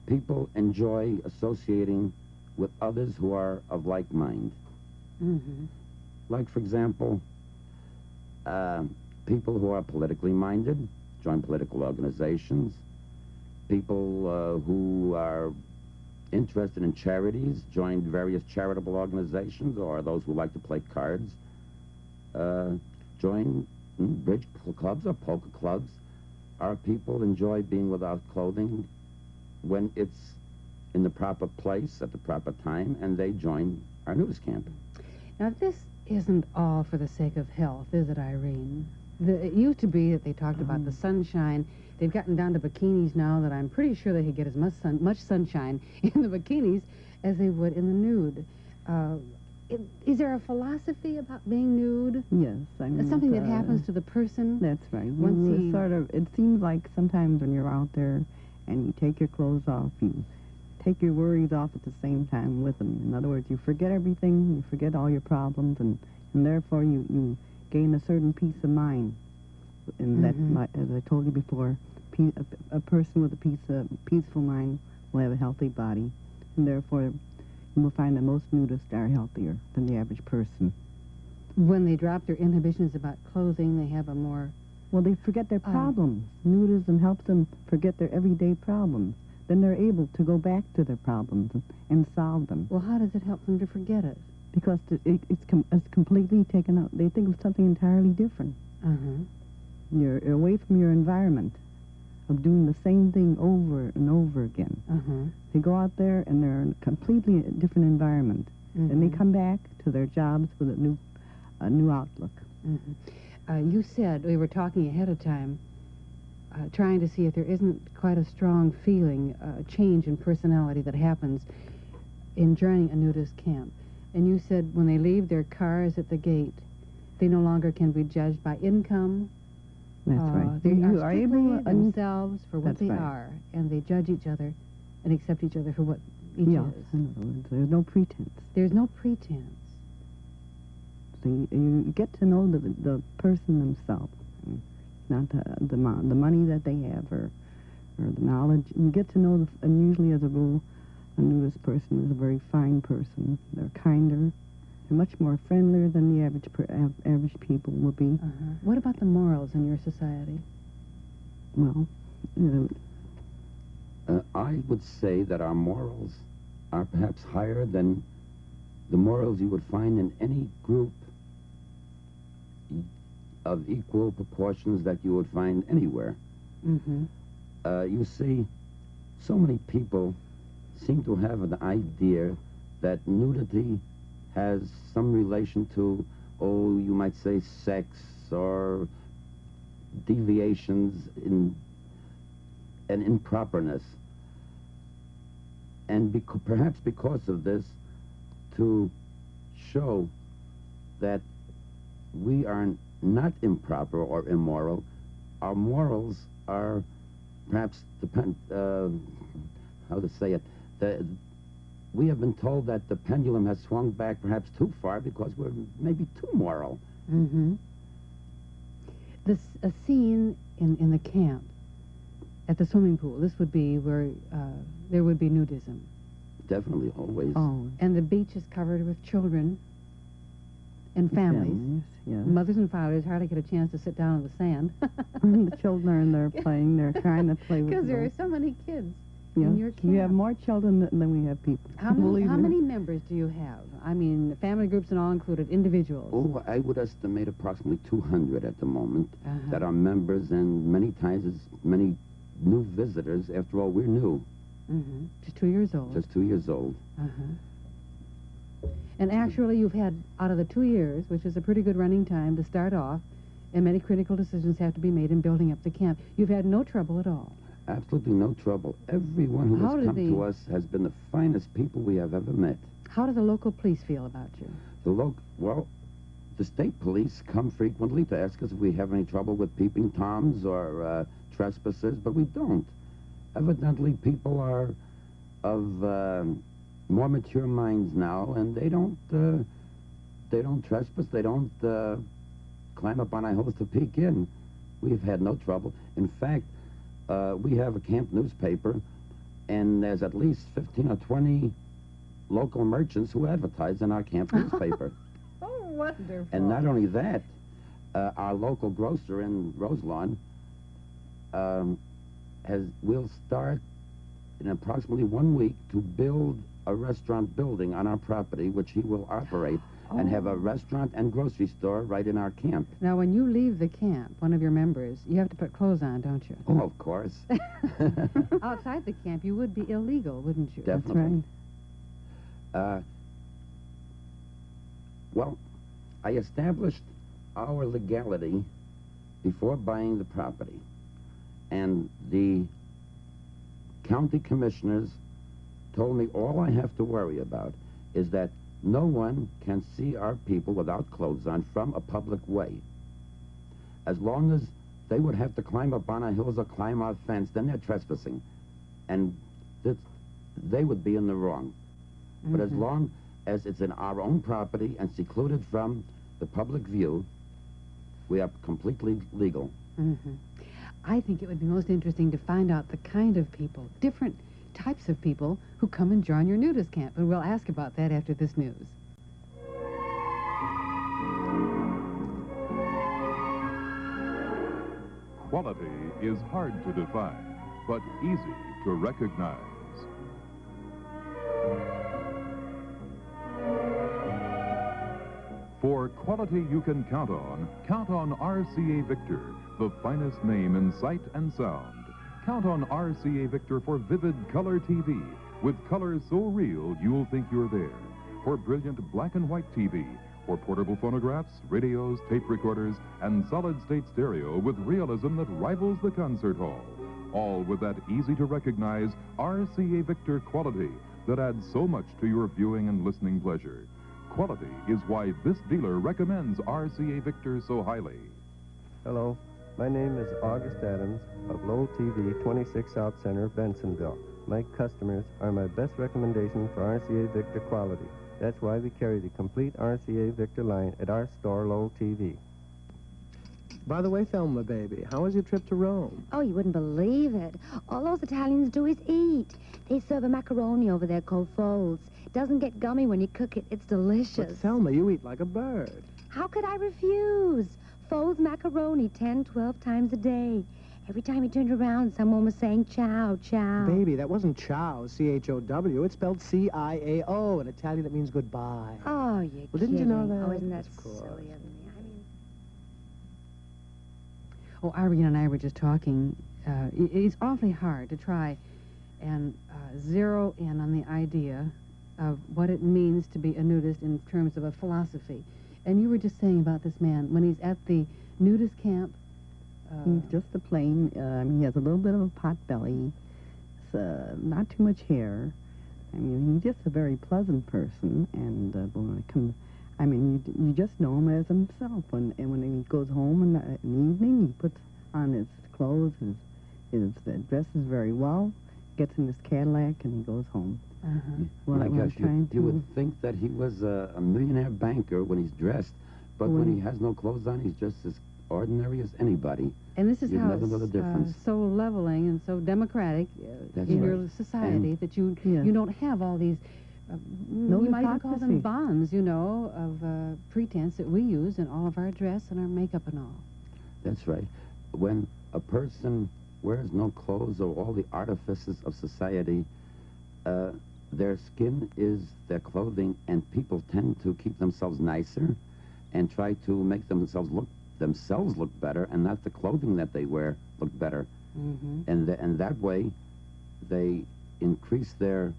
people enjoy associating with others who are of like mind. Mm-hmm. Like, for example, people who are politically minded join political organizations. People who are interested in charities join various charitable organizations, or those who like to play cards join bridge clubs or poker clubs. Our people enjoy being without clothing when it's in the proper place at the proper time, and they join our nudist camp. Now, this isn't all for the sake of health, is it, Irene? It used to be that they talked about the sunshine. They've gotten down to bikinis now that I'm pretty sure they could get as much sunshine in the bikinis as they would in the nude. Is there a philosophy about being nude? Yes, I mean... It's something that happens to the person? That's right. Once he... sort of, it seems like sometimes when you're out there and you take your clothes off, you take your worries off at the same time with them. In other words, you forget everything, you forget all your problems, and therefore you gain a certain peace of mind. And that, as I told you before, a person with a peaceful mind will have a healthy body, and therefore you will find that most nudists are healthier than the average person. When they drop their inhibitions about clothing, they have a more... Well, they forget their problems. Nudism helps them forget their everyday problems. Then they're able to go back to their problems and solve them. Well, how does it help them to forget it? Because it's completely taken out. They think of something entirely different. You're away from your environment of doing the same thing over and over again. They go out there and they're in a completely different environment. And they come back to their jobs with a new outlook. You said, we were talking ahead of time, trying to see if there isn't quite a strong feeling, change in personality that happens in joining a nudist camp. And you said when they leave their cars at the gate, they no longer can be judged by income. That's right. They You are are able strictly themselves for what That's they right. are, and they judge each other and accept each other for what each Yes, is. in other words, there's no pretense. There's no pretense. So you get to know the person themselves, not the money that they have or the knowledge. You get to know, and usually as a rule, a nudist person is a very fine person. They're kinder. They're much more friendlier than the average people will be. What about the morals in your society? Well, I would say that our morals are perhaps higher than the morals you would find in any group of equal proportions that you would find anywhere. You see, so many people seem to have an idea that nudity has some relation to, you might say, sex or deviations and improperness. And perhaps because of this, to show that we are not improper or immoral, our morals are perhaps how to say it, we have been told that the pendulum has swung back perhaps too far because we're maybe too moral. A scene in the camp at the swimming pool, this would be where there would be nudism. Definitely, always. And the beach is covered with children and families. Yes. Mothers and fathers hardly get a chance to sit down on the sand. The children are in there playing. They're trying to play with Because there are them. so many kids in your camp. You have more children than we have people. How many members do you have? I mean, family groups and all included, individuals. Oh, I would estimate approximately 200 at the moment that are members, and many times as many new visitors. After all, we're new. Just 2 years old. Just 2 years old. And actually, you've had, out of the 2 years, which is a pretty good running time to start off, and many critical decisions have to be made in building up the camp, you've had no trouble at all. Absolutely no trouble. Everyone who has come to us has been the finest people we have ever met. How do the local police feel about you? Well, the state police come frequently to ask us if we have any trouble with peeping toms or trespassers, but we don't. Evidently, people are of more mature minds now, and they don't trespass. They don't climb up on our hills to peek in. We've had no trouble. In fact, we have a camp newspaper, and there's at least 15 or 20 local merchants who advertise in our camp newspaper. Oh, wonderful. And not only that, our local grocer in Roselawn will start in approximately 1 week to build a restaurant building on our property, which he will operate and have a restaurant and grocery store right in our camp. Now, when you leave the camp, one of your members, you have to put clothes on, don't you? Oh, of course. Outside the camp, you would be illegal, wouldn't you? Definitely. Well, I established our legality before buying the property, and the county commissioners told me all I have to worry about is that no one can see our people without clothes on from a public way. As long as they would have to climb up on our hills or climb our fence, then they're trespassing, and they would be in the wrong. But as long as it's in our own property and secluded from the public view, we are completely legal. I think it would be most interesting to find out the kind of people, different types of people who come and join your nudist camp. And we'll ask about that after this news. Quality is hard to define, but easy to recognize. For quality you can count on RCA Victor, the finest name in sight and sound. Count on RCA Victor for vivid color TV, with colors so real you'll think you're there. For brilliant black and white TV, for portable phonographs, radios, tape recorders, and solid-state stereo with realism that rivals the concert hall. All with that easy-to-recognize RCA Victor quality that adds so much to your viewing and listening pleasure. Quality is why this dealer recommends RCA Victor so highly. Hello, my name is August Adams of Lowell TV, 26 South Center, Bensonville. My customers are my best recommendation for RCA Victor quality. That's why we carry the complete RCA Victor line at our store, Lowell TV. By the way, Thelma, baby, how was your trip to Rome? Oh, you wouldn't believe it. All those Italians do is eat. They serve a macaroni over there called folds. It doesn't get gummy when you cook it. It's delicious. But Thelma, you eat like a bird. How could I refuse? Folds macaroni 10, 12 times a day. Every time you turned around, someone was saying chow, chow. Baby, that wasn't chow, C-H-O-W. It's spelled C-I-A-O. In Italian, it means goodbye. Oh, you're Well, didn't you know that? Oh, isn't that Of course. silly of me? I mean... Oh, Irene and I were just talking. It's awfully hard to try and zero in on the idea of what it means to be a nudist in terms of a philosophy. And you were just saying about this man, when he's at the nudist camp... he's just a plain, he has a little bit of a pot belly, not too much hair. I mean, he's just a very pleasant person, and when it comes, I mean, you just know him as himself. And when he goes home in the evening, he puts on his clothes, his dresses very well, gets in his Cadillac, and he goes home. My gosh, you would think that he was a millionaire banker when he's dressed, but when he has no clothes on, he's just as ordinary as anybody. And this is You'd how never know the difference. it's so leveling and so democratic in your society that you don't have all these, No you might even call them hypocrisy. bonds, you know, of pretense that we use in all of our dress and our makeup and all. That's right. When a person wears no clothes or all the artifices of society, their skin is their clothing, and people tend to keep themselves nicer and try to make themselves look better, and not the clothing that they wear look better. And that way, they increase their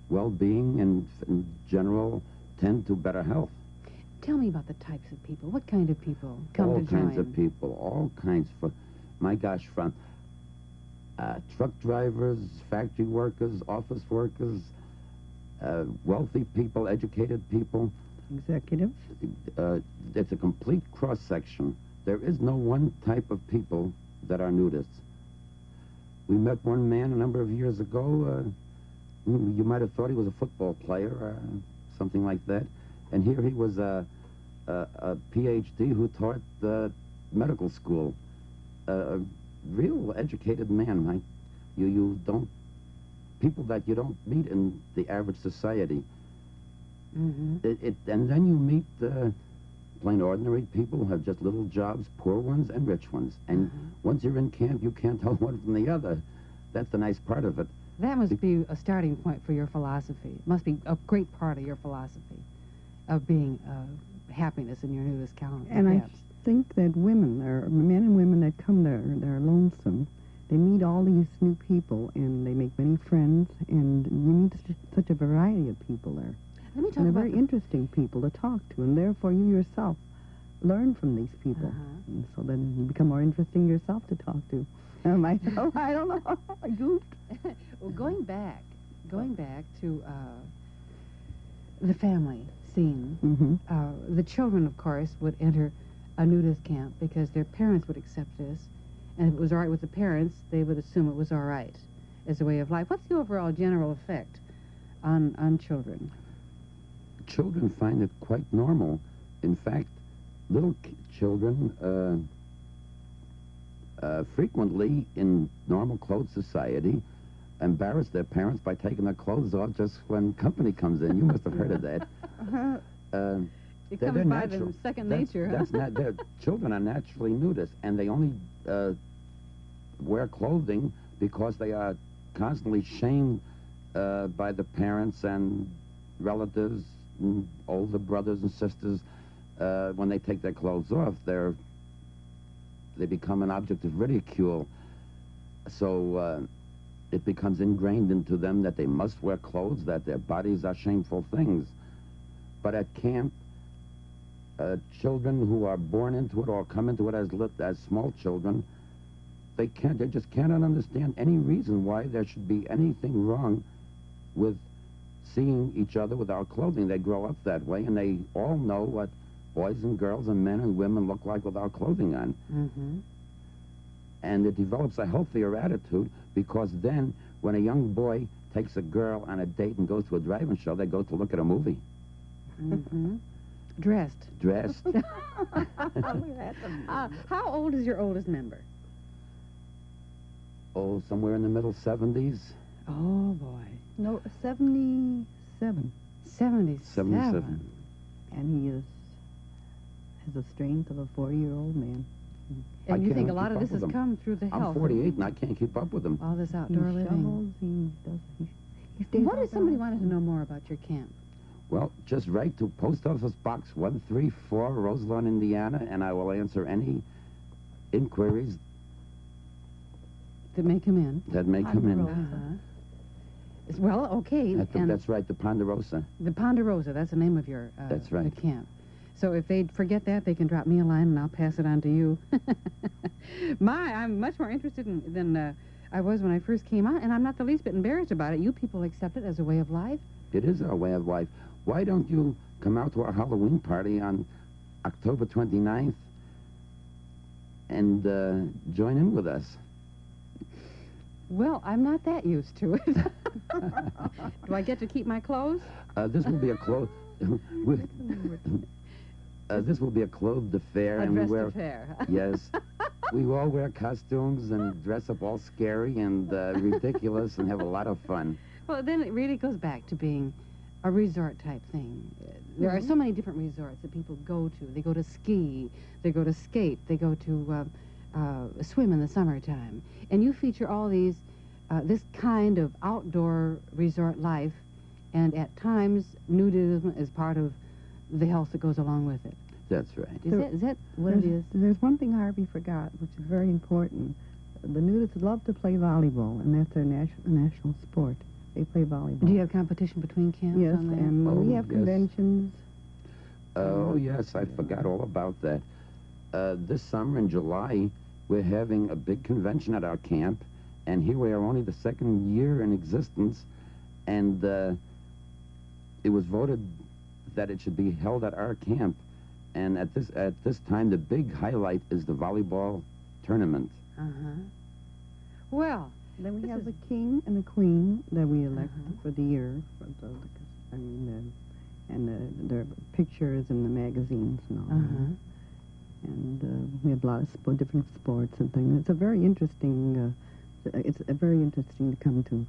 well-being and in general tend to better health. Tell me about the types of people. What kind of people come All to join? kinds of people, all kinds. My gosh, from truck drivers, factory workers, office workers, wealthy people, educated people. Executives? It's a complete cross-section. There is no one type of people that are nudists. We met one man a number of years ago. You might have thought he was a football player or something like that. And here he was a Ph.D. who taught medical school. A real educated man. You don't... People that you don't meet in the average society. And then you meet plain ordinary people who have just little jobs, poor ones and rich ones. And once you're in camp, you can't tell one from the other. That's the nice part of it. That must be a starting point for your philosophy. It must be a great part of your philosophy of being happiness in your nudist calendar. And I think that women, or men and women that come there, they're lonesome. They meet all these new people, and they make many friends, and you meet such a variety of people there. Let me talk and they're about very interesting people to talk to, and therefore you yourself learn from these people. And so then you become more interesting yourself to talk to. Myself, I don't know. I goofed. Well, going back to the family scene, the children, of course, would enter a nudist camp because their parents would accept this, and if it was all right with the parents, they would assume it was all right as a way of life. What's the overall general effect on children? Children find it quite normal. In fact, little children frequently in normal clothes society embarrass their parents by taking their clothes off just when company comes in. You must have heard of that. It they're comes by natural. them second That's- nature. That's not. Their children are naturally nudists, and they only wear clothing because they are constantly shamed by the parents and relatives, and older brothers and sisters. When they take their clothes off, they become an object of ridicule. So it becomes ingrained into them that they must wear clothes, that their bodies are shameful things. But at camp, children who are born into it or come into it as small children, they just cannot understand any reason why there should be anything wrong with seeing each other without clothing. They grow up that way, and they all know what boys and girls and men and women look like without clothing on. Mm-hmm. And it develops a healthier attitude, because then when a young boy takes a girl on a date and goes to a drive-in show, they go to look at a movie. Mm-hmm. Dressed. Dressed. How old is your oldest member? Oh, somewhere in the middle 70s. Oh, boy. No, 77. 77. And he has the strength of a 40-year-old man. And you think a can't lot keep of this up with has them. come through the I'm health. 48 and I can't keep up with them. All this outdoor living. He stays What if out somebody there. wanted to know more about your camp? Well, just write to Post Office Box 134, Roselawn, Indiana, and I will answer any inquiries That may come in? that may come in. Well, okay. and That's right, the Ponderosa. the Ponderosa, that's the name of your That's right. the camp. So if they forget that, they can drop me a line and I'll pass it on to you. I'm much more interested than I was when I first came out, and I'm not the least bit embarrassed about it. You people accept it as a way of life. It is our way of life. Why don't you come out to our Halloween party on October 29th and join in with us? Well, I'm not that used to it. Do I get to keep my clothes? This will be a this will be a clothed affair, A and we dressed wear affair. Yes, we all wear costumes and dress up all scary and ridiculous and have a lot of fun. Well, then it really goes back to being a resort type thing. There are so many different resorts that people go to. They go to ski, they go to skate, they go to swim in the summertime. And you feature all these, this kind of outdoor resort life, and at times nudism is part of the health that goes along with it. That's right. Is that what it is? There's one thing Harvey forgot, which is very important. The nudists love to play volleyball, and that's their national sport. They play volleyball. Do you have competition between camps Yes, on that? and we have yes. conventions. Oh, yes, I forgot all about that. This summer in July, we're having a big convention at our camp, and here we are only the second year in existence, and it was voted that it should be held at our camp. And at this time, the big highlight is the volleyball tournament. Uh-huh. Well, Then we have the king and the queen that we elect for the year. And their pictures in the magazines and all. And we have a lot of different sports and things. It's a very interesting. It's very interesting to come to.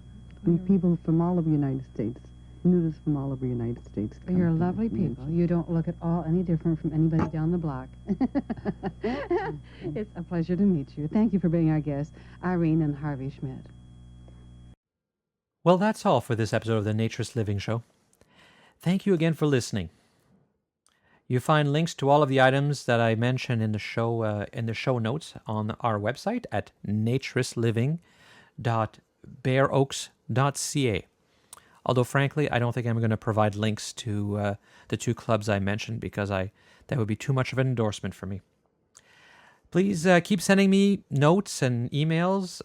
People from all over the United States, nudists from all over the United States. come you're to lovely the people. convention. You don't look at all any different from anybody down the block. It's a pleasure to meet you. Thank you for being our guests, Irene and Harvey Schmidt. Well, that's all for this episode of the Naturist Living Show. Thank you again for listening. You find links to all of the items that I mentioned in the show notes on our website at naturistliving.bareoaks.ca. Although, frankly, I don't think I'm going to provide links to the two clubs I mentioned, because that would be too much of an endorsement for me. Please keep sending me notes and emails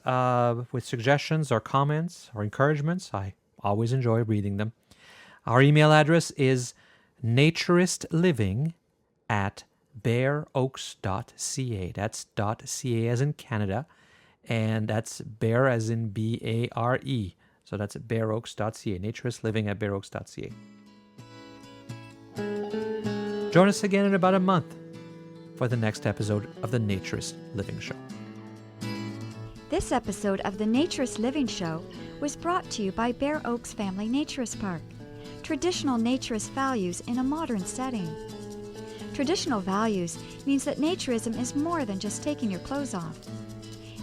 with suggestions or comments or encouragements. I always enjoy reading them. Our email address is naturistliving@bareoaks.ca. That's .ca as in Canada, and that's bear as in B-A-R-E. So that's at bareoaks.ca, naturistliving@bareoaks.ca. Join us again in about a month for the next episode of the Naturist Living Show. This episode of the Naturist Living Show was brought to you by Bare Oaks Family Naturist Park. Traditional naturist values in a modern setting. Traditional values means that naturism is more than just taking your clothes off.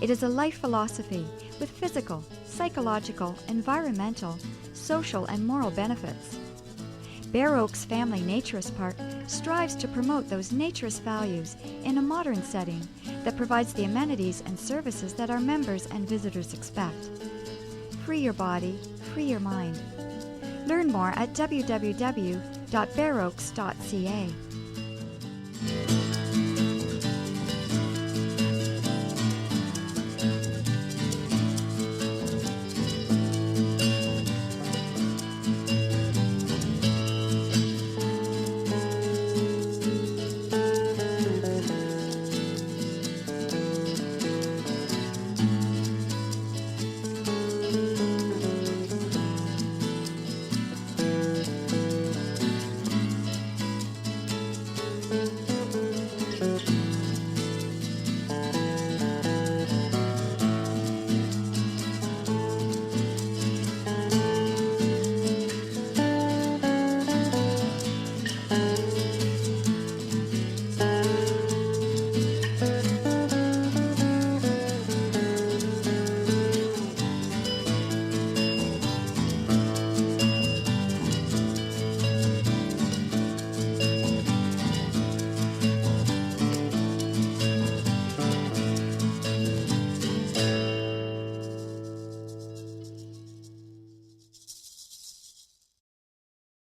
It is a life philosophy with physical, psychological, environmental, social, and moral benefits. Bare Oaks Family Naturist Park strives to promote those naturist values in a modern setting that provides the amenities and services that our members and visitors expect. Free your body, free your mind. Learn more at www.bareoaks.ca.